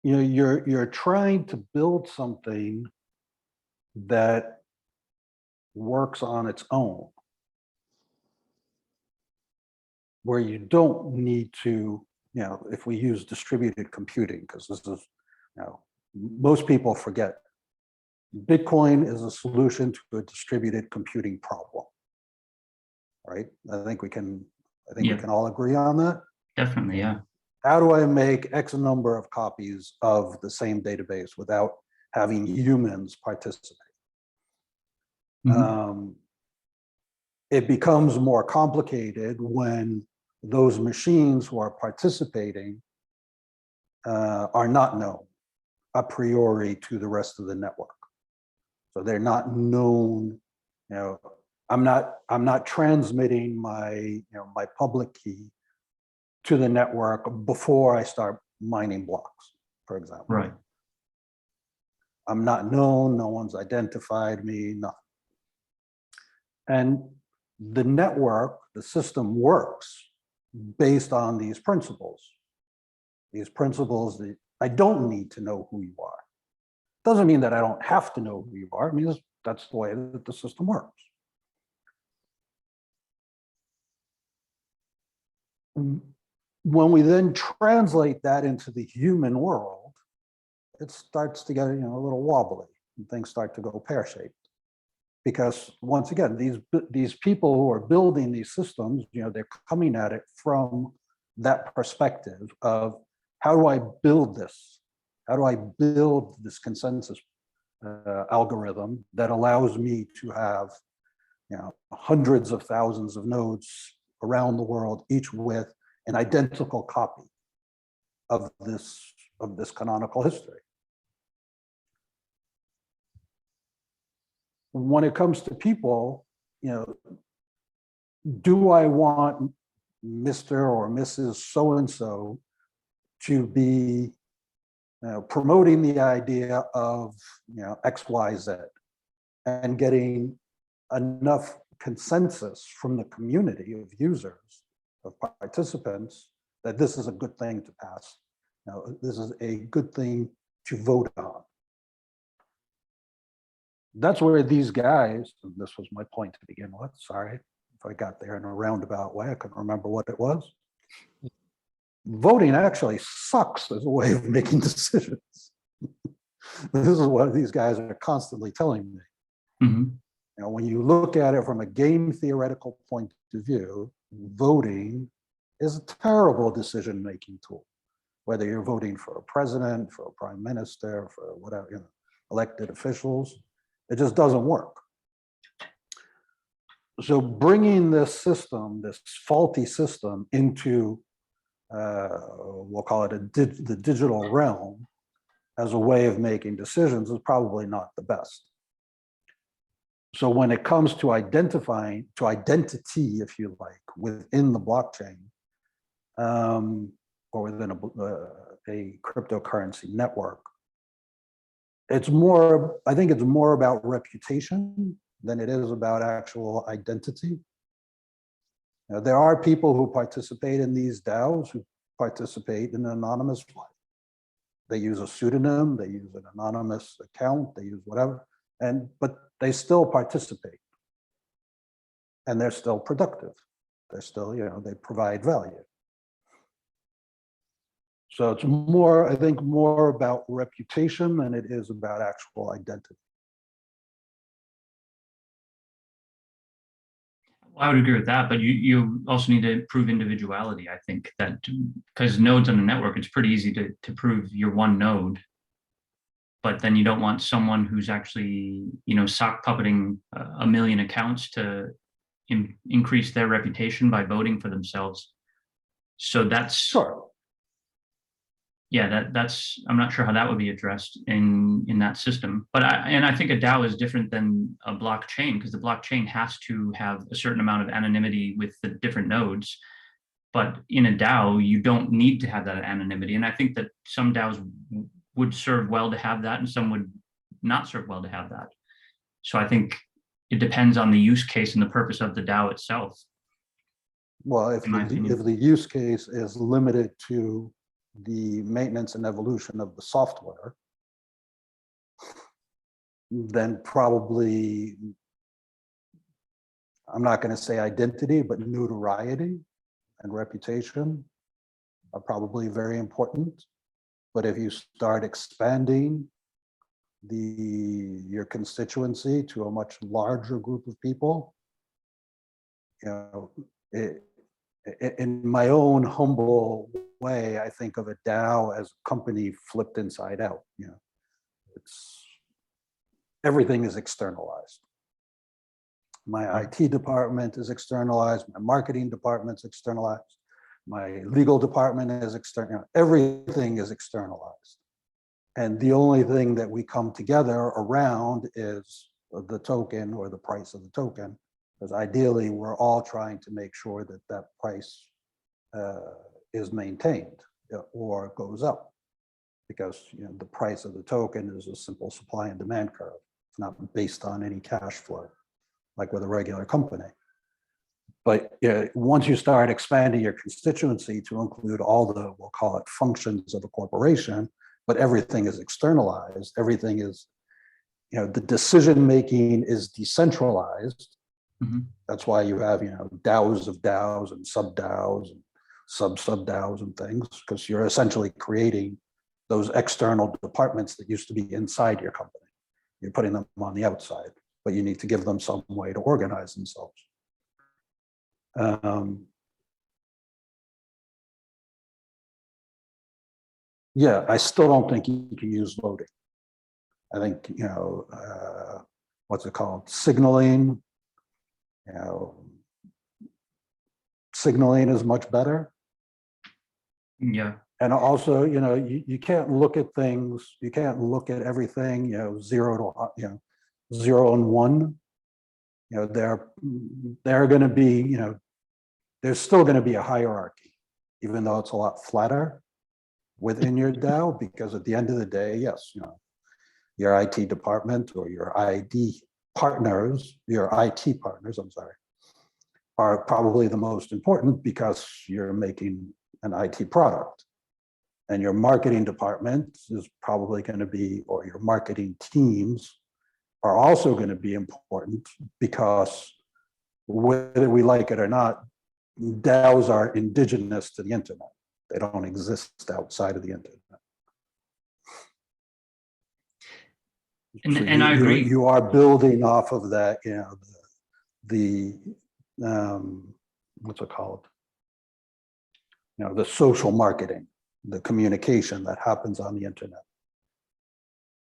You're trying to build something that works on its own, where you don't need to, if we use distributed computing, because this is, most people forget, Bitcoin is a solution to a distributed computing problem, right? I think we can all agree on that. Definitely, yeah. How do I make X number of copies of the same database without having humans participate? It becomes more complicated when those machines who are participating are not known a priori to the rest of the network. So they're not known, I'm not transmitting my public key to the network before I start mining blocks, for example. Right. I'm not known, no one's identified me, nothing. And the network, the system works based on these principles. These principles that I don't need to know who you are. Doesn't mean that I don't have to know who you are. I mean, that's the way that the system works. When we then translate that into the human world, it starts to get a little wobbly and things start to go pear-shaped. Because once again, these people who are building these systems, they're coming at it from that perspective of, how do I build this? How do I build this consensus algorithm that allows me to have hundreds of thousands of nodes around the world, each with an identical copy of this canonical history? When it comes to people, do I want Mr. or Mrs. So-and-so to be promoting the idea of X, Y, Z and getting enough consensus from the community of users, of participants, that this is a good thing to pass. This is a good thing to vote on. That's where these guys, and this was my point to begin with, sorry if I got there in a roundabout way, I couldn't remember what it was. Voting actually sucks as a way of making decisions. This is what these guys are constantly telling me. When you look at it from a game theoretical point of view, voting is a terrible decision-making tool. Whether you're voting for a president, for a prime minister, for whatever, elected officials, it just doesn't work. So bringing this system, this faulty system, into we'll call it the digital realm as a way of making decisions is probably not the best. So when it comes to identity, if you like, within the blockchain, or within a cryptocurrency network, I think it's more about reputation than it is about actual identity. There are people who participate in these DAOs who participate in an anonymous way. They use a pseudonym, they use an anonymous account, they use whatever, but they still participate. And they're still productive. They're still, they provide value. So it's more, I think, more about reputation than it is about actual identity. I would agree with that, but you also need to prove individuality. I think that because nodes on the network, it's pretty easy to prove you're one node, but then you don't want someone who's actually, sock puppeting a million accounts to increase their reputation by voting for themselves. So that's Sure. Yeah, that's I'm not sure how that would be addressed in that system. But I think a DAO is different than a blockchain, because the blockchain has to have a certain amount of anonymity with the different nodes. But in a DAO, you don't need to have that anonymity. And I think that some DAOs would serve well to have that, and some would not serve well to have that. So I think it depends on the use case and the purpose of the DAO itself. Well, if in my opinion. the use case is limited to the maintenance and evolution of the software, then probably, I'm not going to say identity, but notoriety and reputation are probably very important. But if you start expanding your constituency to a much larger group of people, in my own humble way, I think of a DAO as a company flipped inside out. It's everything is externalized. My IT department is externalized. My marketing department's externalized. My legal department is external. Everything is externalized. And the only thing that we come together around is the token or the price of the token. Because ideally, we're all trying to make sure that that price is maintained or goes up, because the price of the token is a simple supply and demand curve. It's not based on any cash flow, like with a regular company. But once you start expanding your constituency to include all the, we'll call it, functions of a corporation, but everything is externalized, everything is, the decision making is decentralized. Mm-hmm. That's why you have, DAOs of DAOs and sub-DAOs and sub-DAOs and things, because you're essentially creating those external departments that used to be inside your company. You're putting them on the outside, but you need to give them some way to organize themselves. Yeah, I still don't think you can use voting. I think, what's it called? Signaling. Signaling is much better. Yeah. And also, you can't look at things, you can't look at everything, 0 to, 0 and 1. They're going to be, there's still going to be a hierarchy, even though it's a lot flatter within your DAO, because at the end of the day, yes, your IT department or your ID partners, your IT partners, I'm sorry, are probably the most important, because you're making an IT product. And your marketing department is probably going to be, or your marketing teams are also going to be important, because whether we like it or not, DAOs are indigenous to the internet. They don't exist outside of the internet. And, so I agree. You are building off of that, the what's it called? The social marketing, the communication that happens on the internet,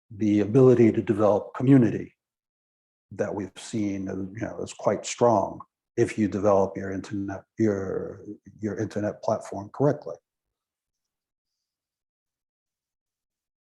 the ability to develop community that we've seen, is quite strong if you develop your internet platform correctly.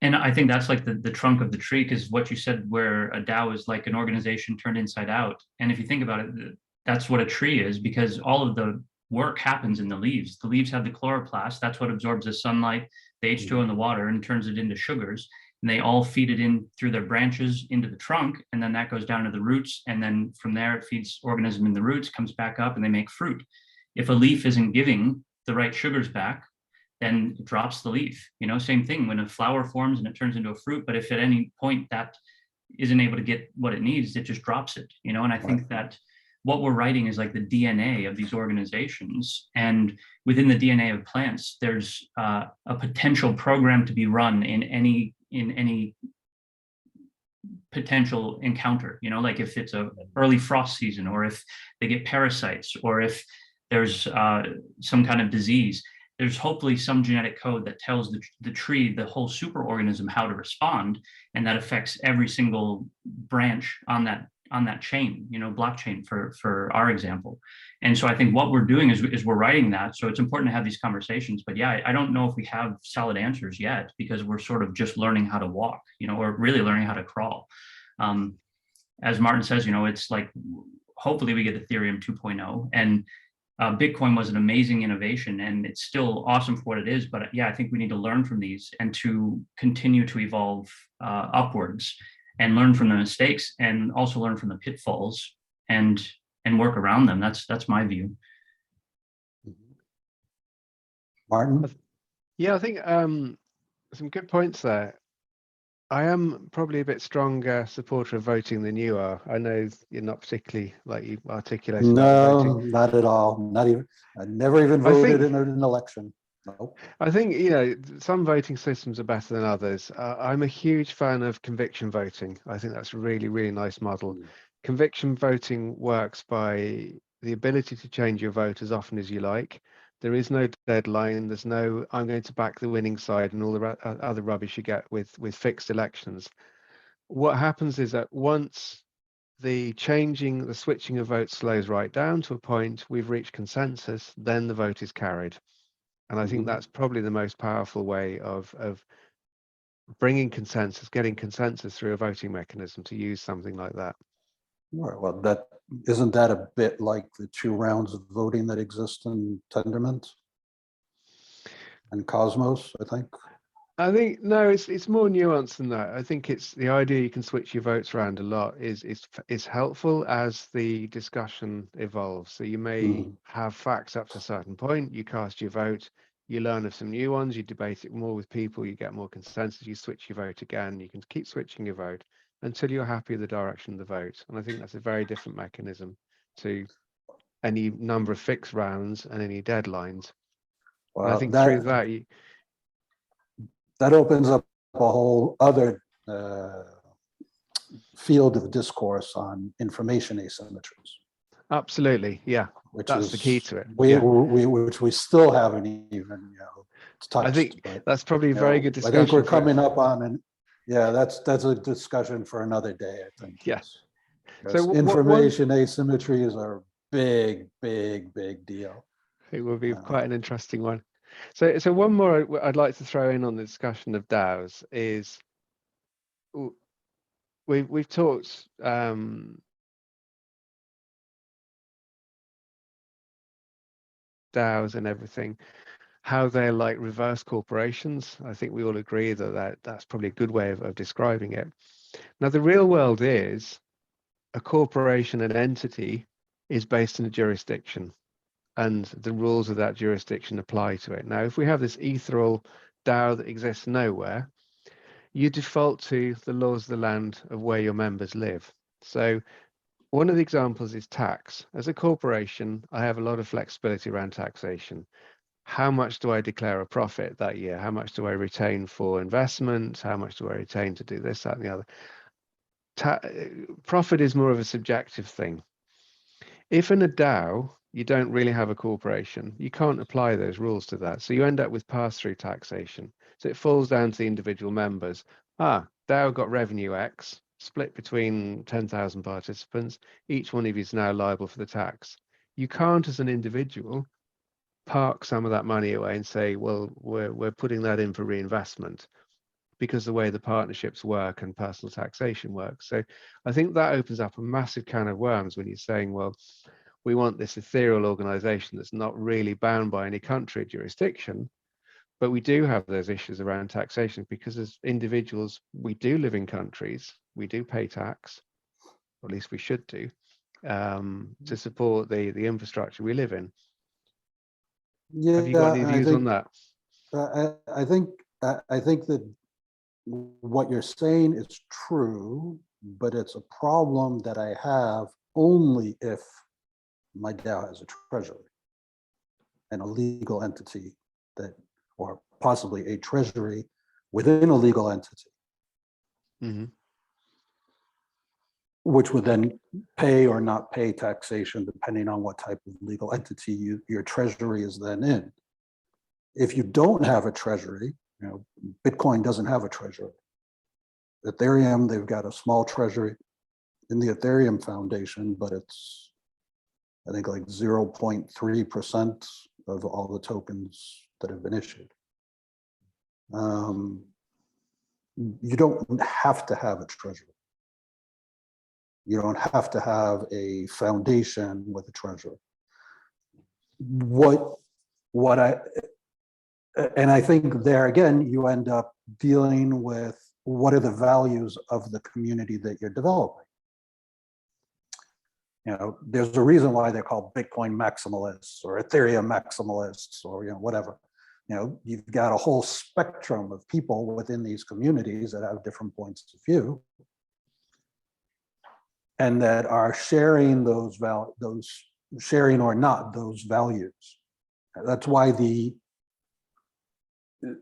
And I think that's like the trunk of the tree, because what you said, where a DAO is like an organization turned inside out. And if you think about it, that's what a tree is, because all of the work happens in the leaves. The leaves have the chloroplast. That's what absorbs the sunlight, the H2O in the water, and turns it into sugars. And they all feed it in through their branches into the trunk. And then that goes down to the roots. And then from there, it feeds organism in the roots, comes back up, and they make fruit. If a leaf isn't giving the right sugars back, then it drops the leaf. Same thing when a flower forms and it turns into a fruit. But if at any point that isn't able to get what it needs, it just drops it. And I think that what we're writing is like the DNA of these organizations. And within the DNA of plants, there's a potential program to be run in any potential encounter, you know, like if it's a early frost season, or if they get parasites, or if there's some kind of disease, there's hopefully some genetic code that tells the tree, the whole superorganism, how to respond, and that affects every single branch on that chain, you know, blockchain for our example. And so I think what we're doing is we're writing that. So it's important to have these conversations. But yeah, I don't know if we have solid answers yet, because we're sort of just learning how to walk, you know, or really learning how to crawl. As Martin says, you know, it's like, hopefully we get Ethereum 2.0, and Bitcoin was an amazing innovation, and it's still awesome for what it is. But yeah, I think we need to learn from these and to continue to evolve upwards, and learn from the mistakes, and also learn from the pitfalls, and work around them. That's my view. Martin? Yeah, I think some good points there. I am probably a bit stronger supporter of voting than you are. I know you're not particularly, like you articulated. No, voting. not at all. Not even. I never even voted in an election. Nope. I think, you know, some voting systems are better than others. I'm a huge fan of conviction voting. I think that's a really, really nice model. Conviction voting works by the ability to change your vote as often as you like. There is no deadline. There's no, I'm going to back the winning side and all the other rubbish you get with fixed elections. What happens is that once the switching of votes slows right down to a point, we've reached consensus, then the vote is carried. And I think that's probably the most powerful way of bringing consensus, getting consensus through a voting mechanism, to use something like that. Right, well, that isn't that a bit like the 2 rounds of voting that exist in Tendermint and Cosmos, I think? I think, no, it's more nuanced than that. I think it's the idea you can switch your votes around a lot is helpful as the discussion evolves. So you may have facts up to a certain point, you cast your vote, you learn of some new ones, you debate it more with people, you get more consensus, you switch your vote again, you can keep switching your vote until you're happy with the direction of the vote. And I think that's a very different mechanism to any number of fixed rounds and any deadlines. Well, and I think through that, that opens up a whole other field of discourse on information asymmetries. Absolutely, yeah. Which that's is the key to it. Which we still haven't even touched. I think that's probably a very good discussion. I think we're coming up on an. Yeah, that's a discussion for another day, I think. Yes. So information asymmetries are a big deal. It will be quite an interesting one. So one more I'd like to throw in on the discussion of DAOs is we've talked DAOs and everything, how they're like reverse corporations. I think we all agree that's probably a good way of describing it. Now, the real world is a corporation, an entity, is based in a jurisdiction, and the rules of that jurisdiction apply to it. Now, if we have this ethereal DAO that exists nowhere, you default to the laws of the land of where your members live. So one of the examples is tax. As a corporation, I have a lot of flexibility around taxation. How much do I declare a profit that year? How much do I retain for investment? How much do I retain to do this, that, and the other? Profit is more of a subjective thing. If in a DAO, you don't really have a corporation, you can't apply those rules to that. So you end up with pass-through taxation. So it falls down to the individual members. DAO got revenue X, split between 10,000 participants. Each one of you is now liable for the tax. You can't, as an individual, park some of that money away and say, well, we're putting that in for reinvestment, because the way the partnerships work and personal taxation works. So I think that opens up a massive can of worms when you're saying, well, we want this ethereal organization that's not really bound by any country jurisdiction, but we do have those issues around taxation, because as individuals, we do live in countries, we do pay tax, or at least we should do, to support the infrastructure we live in. Yeah, have you got any views on that? I think that what you're saying is true, but it's a problem that I have only if my DAO has a treasury and a legal entity that, or possibly a treasury within a legal entity, Mm-hmm. which would then pay or not pay taxation depending on what type of legal entity your treasury is then in. If you don't have a treasury, Bitcoin doesn't have a treasury. Ethereum, they've got a small treasury in the Ethereum Foundation, but it's, I think, like 0.3% of all the tokens that have been issued. You don't have to have a treasury. You don't have to have a foundation with a treasury. And I think there again, you end up dealing with what are the values of the community that you're developing. There's a reason why they're called Bitcoin maximalists or Ethereum maximalists or whatever. You've got a whole spectrum of people within these communities that have different points of view and that are sharing those sharing or not those values. That's why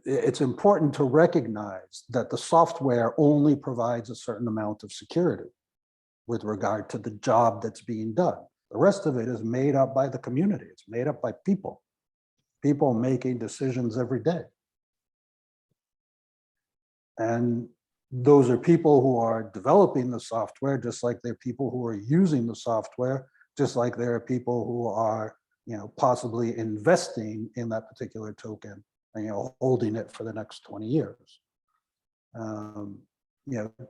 it's important to recognize that the software only provides a certain amount of security with regard to the job that's being done. The rest of it is made up by the community. It's made up by people making decisions every day. And those are people who are developing the software, just like they're people who are using the software, just like there are people who are, possibly investing in that particular token and, holding it for the next 20 years.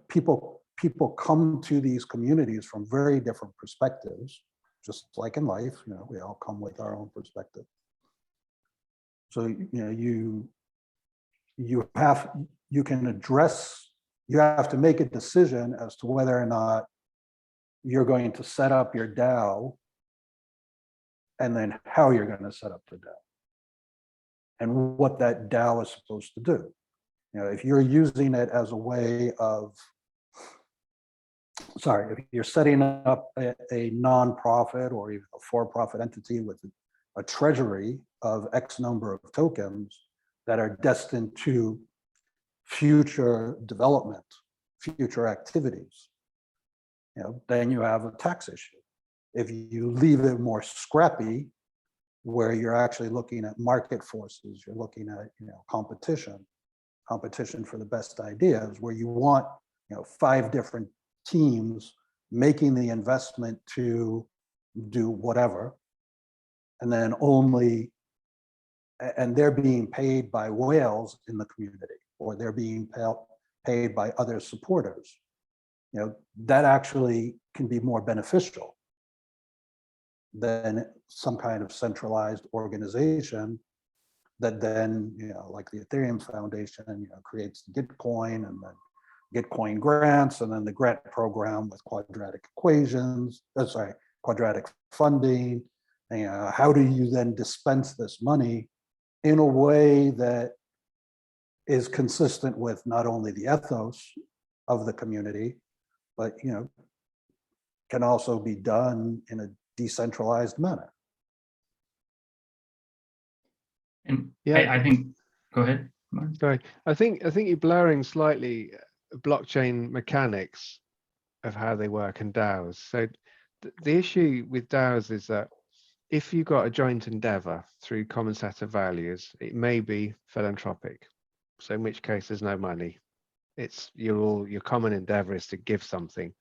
People come to these communities from very different perspectives, just like in life, we all come with our own perspective. So, you have to make a decision as to whether or not you're going to set up your DAO and then how you're going to set up the DAO and what that DAO is supposed to do. If you're using it as a way of, if you're setting up a nonprofit or even a for-profit entity with a treasury of X number of tokens that are destined to future development, future activities, then you have a tax issue. If you leave it more scrappy, where you're actually looking at market forces, you're looking at competition for the best ideas, where you want 5 different teams making the investment to do whatever, and then they're being paid by whales in the community, or they're being paid by other supporters. That actually can be more beneficial than some kind of centralized organization that then, like the Ethereum Foundation, creates Gitcoin and then Gitcoin grants, and then the grant program with quadratic funding. How do you then dispense this money in a way that is consistent with not only the ethos of the community, but can also be done in a decentralized manner. And I think, go ahead, Mark. Sorry, I think you're blurring slightly blockchain mechanics of how they work in DAOs. So the issue with DAOs is that if you've got a joint endeavor through common set of values, it may be philanthropic. So in which case there's no money. It's your common endeavor is to give something.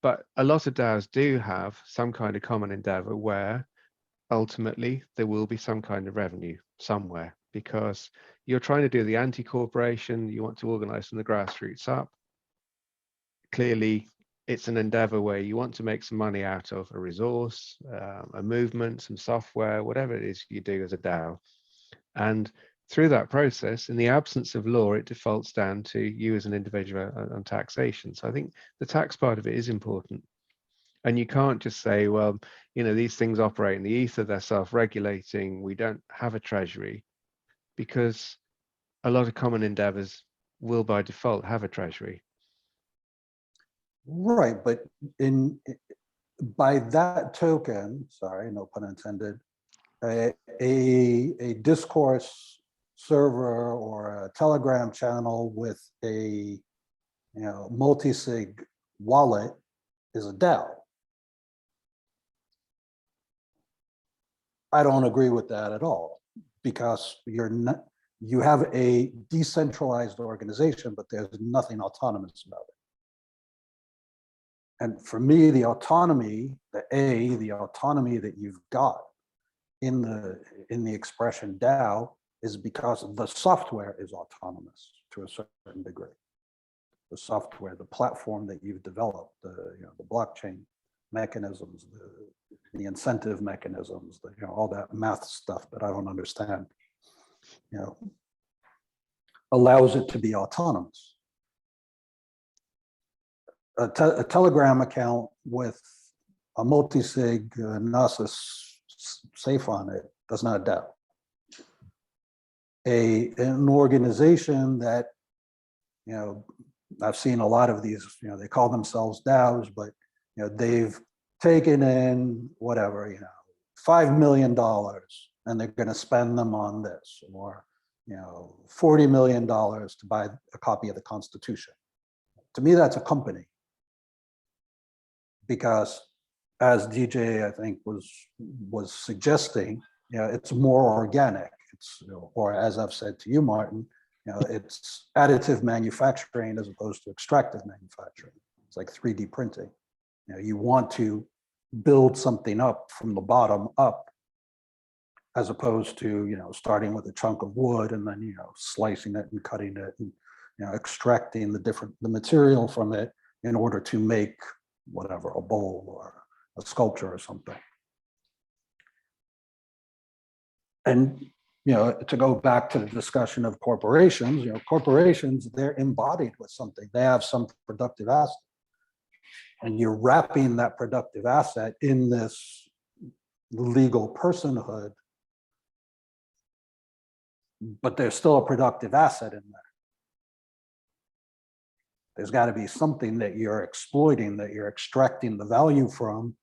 But a lot of DAOs do have some kind of common endeavor where ultimately there will be some kind of revenue somewhere, because you're trying to do the anti-corporation, you want to organize from the grassroots up. Clearly, it's an endeavor where you want to make some money out of a resource, a movement, some software, whatever it is you do as a DAO. And through that process, in the absence of law, it defaults down to you as an individual on taxation. So I think the tax part of it is important. And you can't just say, well, these things operate in the ether, they're self-regulating, we don't have a treasury, because a lot of common endeavors will by default have a treasury. Right, but by that token, sorry, no pun intended, a discourse server or a Telegram channel with a multi-sig wallet is a DAO. I don't agree with that at all, because you have a decentralized organization, but there's nothing autonomous about it. And for me, the autonomy, the autonomy that you've got in the expression DAO is because the software is autonomous to a certain degree. The software, the platform that you've developed, the blockchain mechanisms, the incentive mechanisms, all that math stuff that I don't understand, allows it to be autonomous. A Telegram account with a multi-sig NASA safe on it does not DAO. An organization that, I've seen a lot of these, they call themselves DAOs, but they've taken in whatever, $5 million, and they're going to spend them on this, or $40 million to buy a copy of the Constitution. To me, that's a company, because as DJ, I think, was suggesting, it's more organic. It's, or as I've said to you, Martin, it's additive manufacturing as opposed to extractive manufacturing. It's like 3D printing. You want to build something up from the bottom up, as opposed to starting with a chunk of wood and then slicing it and cutting it and extracting the material from it in order to make whatever, a bowl or a sculpture or something. And to go back to the discussion of corporations, corporations, they're embodied with something. They have some productive asset, and you're wrapping that productive asset in this legal personhood, but there's still a productive asset in there. There's got to be something that you're exploiting, that you're extracting the value from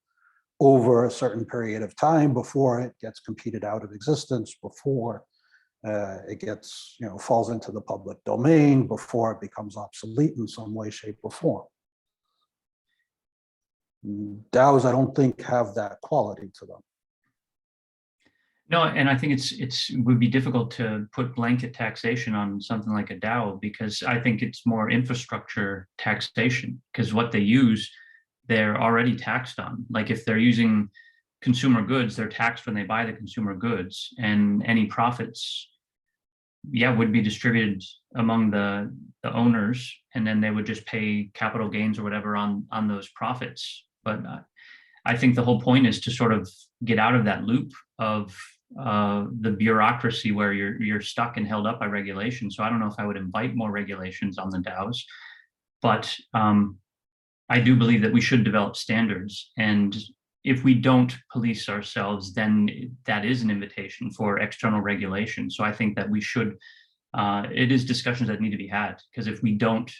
over a certain period of time before it gets competed out of existence, before it gets, falls into the public domain, before it becomes obsolete in some way, shape, or form. DAOs, I don't think, have that quality to them. No, and I think it would be difficult to put blanket taxation on something like a DAO, because I think it's more infrastructure taxation, because what they use, they're already taxed on. Like if they're using consumer goods, they're taxed when they buy the consumer goods, and any profits, would be distributed among the owners, and then they would just pay capital gains or whatever on those profits. But I think the whole point is to sort of get out of that loop of the bureaucracy where you're stuck and held up by regulation. So I don't know if I would invite more regulations on the DAOs, but I do believe that we should develop standards. And if we don't police ourselves, then that is an invitation for external regulation. So I think that we should, it is discussions that need to be had, because if we don't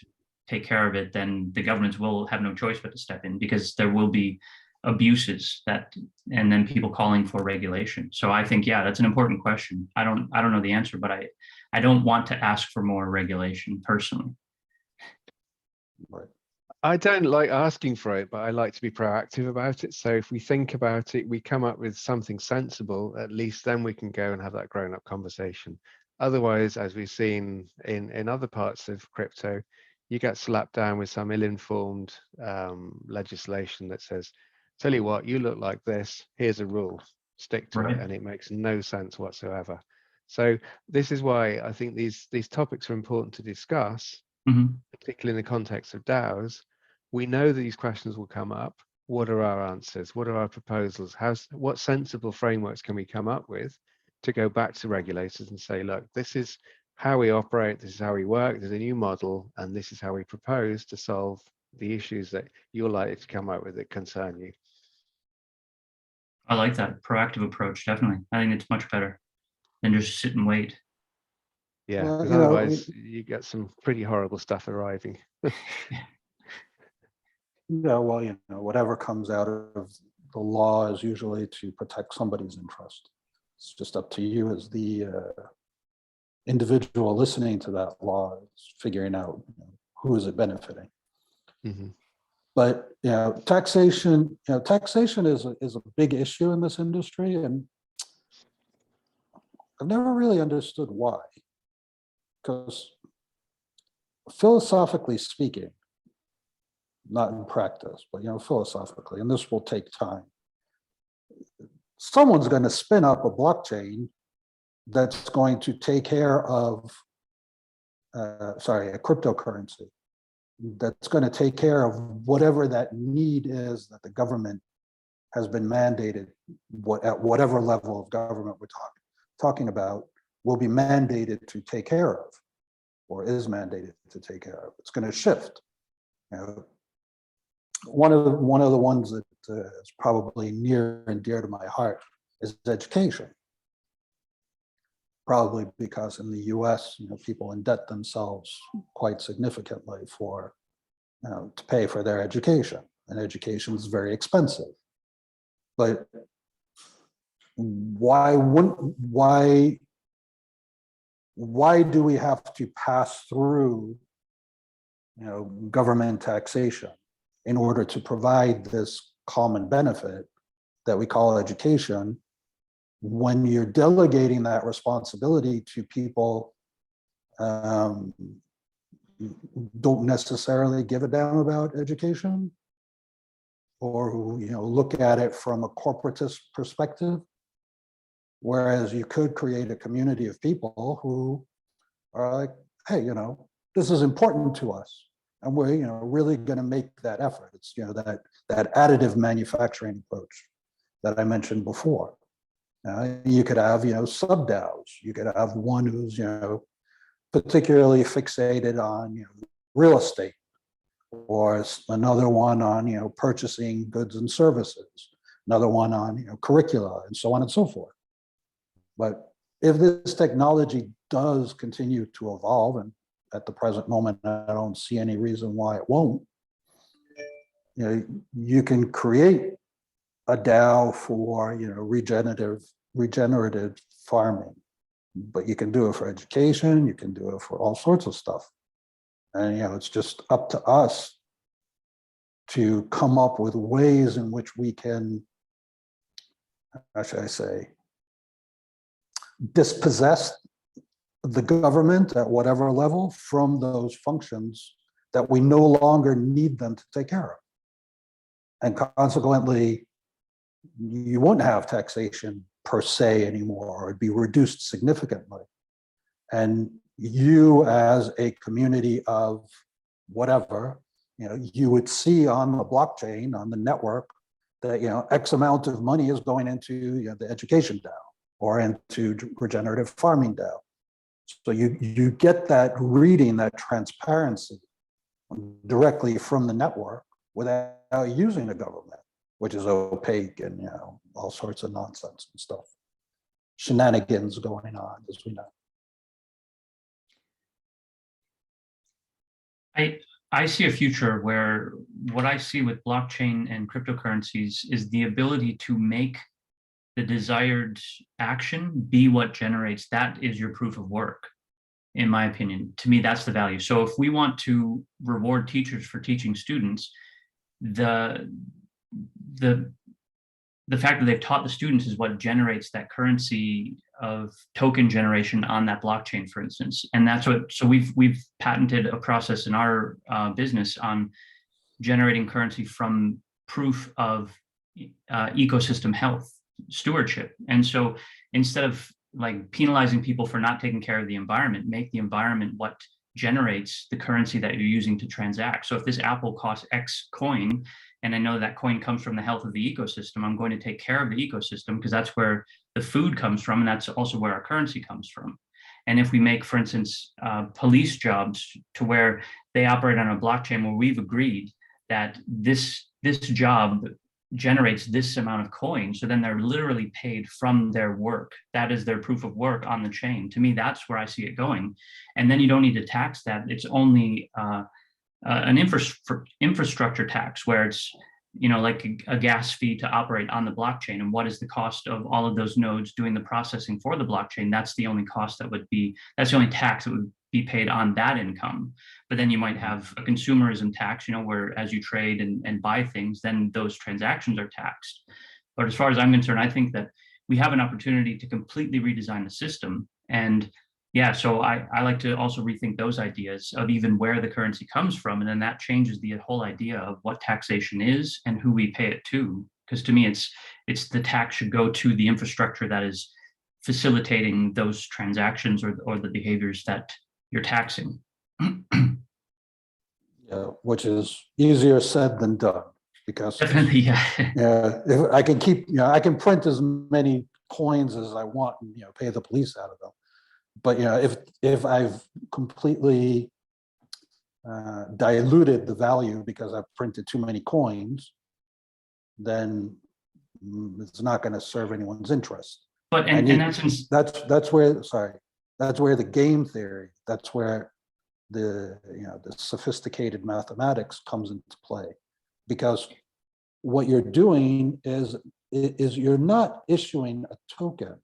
take care of it, then the governments will have no choice but to step in, because there will be abuses and then people calling for regulation. So I think, that's an important question. I don't know the answer, but I don't want to ask for more regulation personally. Right. I don't like asking for it, but I like to be proactive about it. So if we think about it, we come up with something sensible, at least then we can go and have that grown-up conversation. Otherwise, as we've seen in other parts of crypto, you get slapped down with some ill-informed legislation that says, tell you what, you look like this, here's a rule, stick to it, and it makes no sense whatsoever. So this is why I think these topics are important to discuss, particularly in the context of DAOs. We know that these questions will come up. What are our answers? What are our proposals? What sensible frameworks can we come up with to go back to regulators and say, look, this is how we operate, this is how we work, there's a new model, and this is how we propose to solve the issues that you're likely to come up with that concern you. I like that proactive approach, definitely. I think it's much better than just sit and wait. Yeah, Well, because otherwise you get some pretty horrible stuff arriving. yeah, well, whatever comes out of the law is usually to protect somebody's interest. It's just up to you as the individual listening to that law, is figuring out who is it benefiting. Mhm. But taxation, taxation is a big issue in this industry, and I've never really understood why. Because philosophically speaking, not in practice, but philosophically, and this will take time, someone's going to spin up a blockchain that's going to take care of, a cryptocurrency that's going to take care of whatever that need is that the government has been mandated, at whatever level of government we're talking about, will be mandated to take care of, or is mandated to take care of. It's going to shift. One of the ones that is probably near and dear to my heart is education. Probably because in the U.S., people indebt themselves quite significantly to pay for their education, and education is very expensive. But why do we have to pass through, government taxation in order to provide this common benefit that we call education, when you're delegating that responsibility to people who don't necessarily give a damn about education, or who look at it from a corporatist perspective? Whereas you could create a community of people who are like, hey, this is important to us, and we're really going to make that effort. It's that additive manufacturing approach that I mentioned before. You could have sub DAOs. You could have one who's particularly fixated on real estate, or another one on purchasing goods and services, another one on curricula, and so on and so forth. But if this technology does continue to evolve, and at the present moment I don't see any reason why it won't, you can create a DAO for regenerative farming, but you can do it for education, you can do it for all sorts of stuff. And it's just up to us to come up with ways in which we can, how should I say, dispossess the government at whatever level from those functions that we no longer need them to take care of. And consequently, you won't have taxation per se anymore, or it'd be reduced significantly. And you, as a community of whatever, you would see on the blockchain, on the network, that X amount of money is going into the education DAO, or into regenerative farming DAO. So you get that reading, that transparency directly from the network without using the government, which is opaque and all sorts of nonsense and stuff. Shenanigans going on, as we know. I see a future where what I see with blockchain and cryptocurrencies is the ability to make the desired action be what generates. That is your proof of work, in my opinion. To me, that's the value. So if we want to reward teachers for teaching students, the fact that they've taught the students is what generates that currency of token generation on that blockchain, for instance. And that's what, so we've patented a process in our business on generating currency from proof of ecosystem health stewardship. And so instead of like penalizing people for not taking care of the environment, make the environment what generates the currency that you're using to transact. So if this apple costs X coin, and I know that coin comes from the health of the ecosystem, I'm going to take care of the ecosystem because that's where the food comes from, and that's also where our currency comes from. And if we make, for instance, police jobs to where they operate on a blockchain where we've agreed that this job generates this amount of coin, so then they're literally paid from their work. That is their proof of work on the chain. To me, that's where I see it going. And then you don't need to tax that. It's only an infrastructure tax where it's, like a gas fee to operate on the blockchain. And what is the cost of all of those nodes doing the processing for the blockchain? That's the only cost that's the only tax that would be paid on that income. But then you might have a consumerism tax, where as you trade and buy things, then those transactions are taxed. But as far as I'm concerned, I think that we have an opportunity to completely redesign the system. And yeah, so I like to also rethink those ideas of even where the currency comes from. And then that changes the whole idea of what taxation is and who we pay it to. Because to me, it's the tax should go to the infrastructure that is facilitating those transactions or the behaviors that you're taxing. Yeah, which is easier said than done, because Definitely, yeah. if I can keep, I can print as many coins as I want and pay the police out of them. But if I've completely diluted the value because I've printed too many coins, then it's not going to serve anyone's interest. But that's where the game theory, that's where the sophisticated mathematics comes into play, because what you're doing is you're not issuing a token.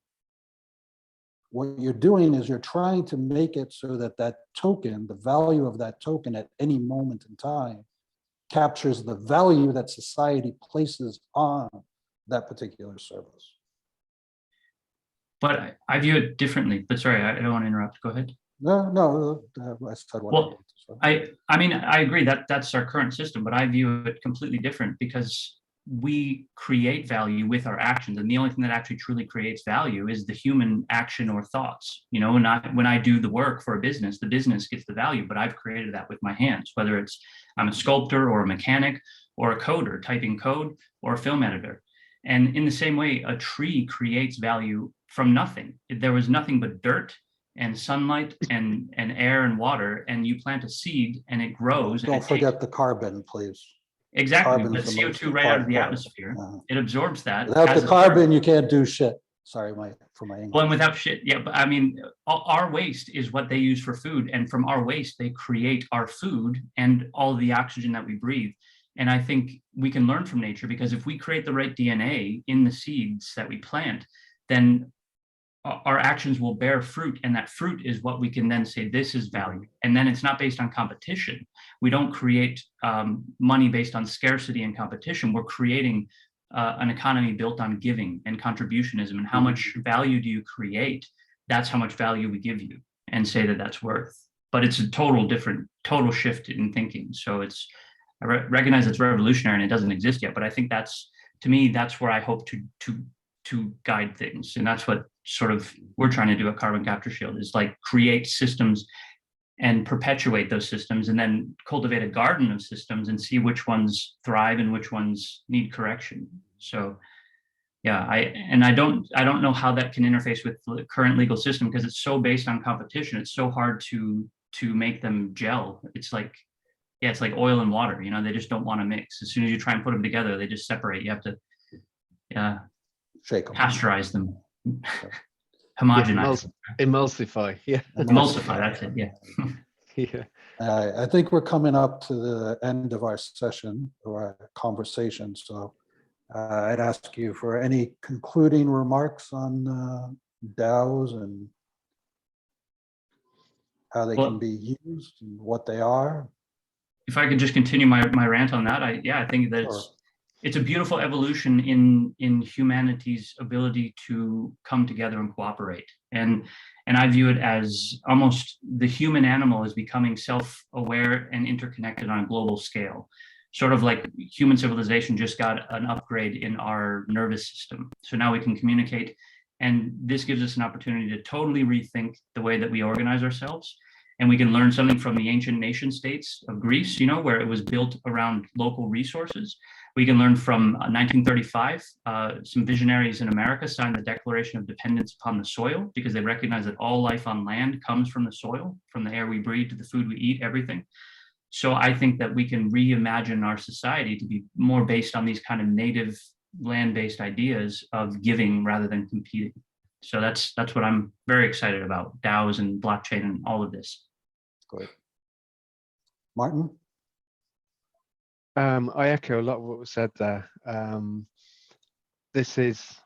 What you're doing is you're trying to make it so that that token, the value of that token at any moment in time, captures the value that society places on that particular service. But I view it differently. But sorry, I don't want to interrupt. Go ahead. No, I said what Well, I need to say. I mean, I agree that that's our current system, but I view it completely different because we create value with our actions. And the only thing that actually truly creates value is the human action or thoughts. When I do the work for a business, the business gets the value, but I've created that with my hands, whether it's I'm a sculptor or a mechanic or a coder typing code or a film editor. And in the same way, a tree creates value from nothing. There was nothing but dirt and sunlight and air and water, and you plant a seed and it grows. Don't forget the carbon, please. Exactly, but CO2 right out of the atmosphere, it absorbs that. Without the carbon, you can't do shit. Sorry, for my English. Well, and without shit, yeah, but I mean, our waste is what they use for food, and from our waste, they create our food and all the oxygen that we breathe. And I think we can learn from nature, because if we create the right DNA in the seeds that we plant, then our actions will bear fruit, and that fruit is what we can then say this is value. And then it's not based on competition. We don't create money based on scarcity and competition. We're creating an economy built on giving and contributionism, and how much value do you create? That's how much value we give you and say that that's worth. But it's a total shift in thinking. So I recognize it's revolutionary and it doesn't exist yet, but I think to me, that's where I hope to guide things. And that's what sort of we're trying to do at Carbon Capture Shield, is like create systems and perpetuate those systems, and then cultivate a garden of systems and see which ones thrive and which ones need correction. So yeah, I don't know how that can interface with the current legal system, because it's so based on competition. It's so hard to make them gel. It's like oil and water, they just don't want to mix. As soon as you try and put them together, they just separate. You have to shake them, pasteurize them. Homogenize. Emulsify, yeah. Emulsify, that's it, yeah. Yeah. I think we're coming up to the end of our session or our conversation. So I'd ask you for any concluding remarks on DAOs and how they can be used and what they are. If I could just continue my rant on that, I think that it's a beautiful evolution in humanity's ability to come together and cooperate. And I view it as almost the human animal is becoming self-aware and interconnected on a global scale. Sort of like human civilization just got an upgrade in our nervous system. So now we can communicate, and this gives us an opportunity to totally rethink the way that we organize ourselves. And we can learn something from the ancient nation states of Greece, where it was built around local resources. We can learn from 1935, some visionaries in America signed the Declaration of Dependence upon the soil, because they recognize that all life on land comes from the soil, from the air we breathe to the food we eat, everything. So I think that we can reimagine our society to be more based on these kind of native land-based ideas of giving rather than competing. So that's what I'm very excited about, DAOs and blockchain and all of this. Great. Martin? I echo a lot of what was said there. This is,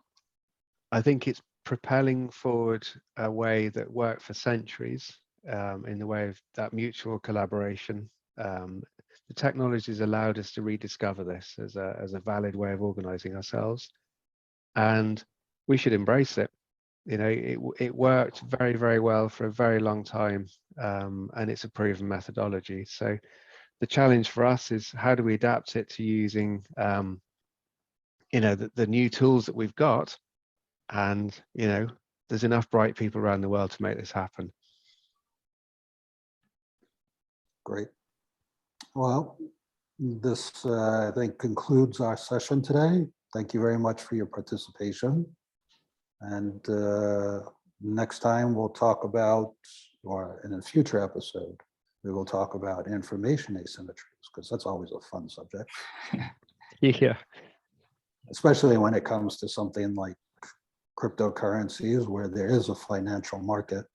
I think it's propelling forward a way that worked for centuries, in the way of that mutual collaboration. The technologies allowed us to rediscover this as a valid way of organizing ourselves, and we should embrace it. You know, it worked very, very well for a very long time, and it's a proven methodology. So the challenge for us is how do we adapt it to using, you know, the new tools that we've got, and you know, there's enough bright people around the world to make this happen. Great. Well, this I think concludes our session today. Thank you very much for your participation. And next time we'll talk about, or in a future episode, we will talk about information asymmetries, because that's always a fun subject, Yeah. especially when it comes to something like cryptocurrencies, where there is a financial market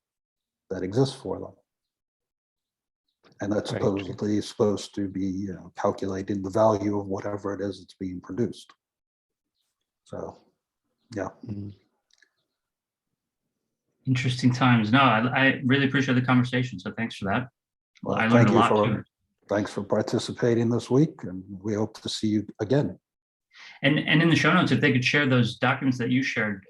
that exists for them. And that's Very true. supposedly supposed to be, you know, calculating the value of whatever it is that's being produced. So, yeah. Mm. Interesting times. No, I really appreciate the conversation. So thanks for that. Well, I learned thank a you lot for, too. thanks for participating this week, and we hope to see you again. And in the show notes, if they could share those documents that you shared,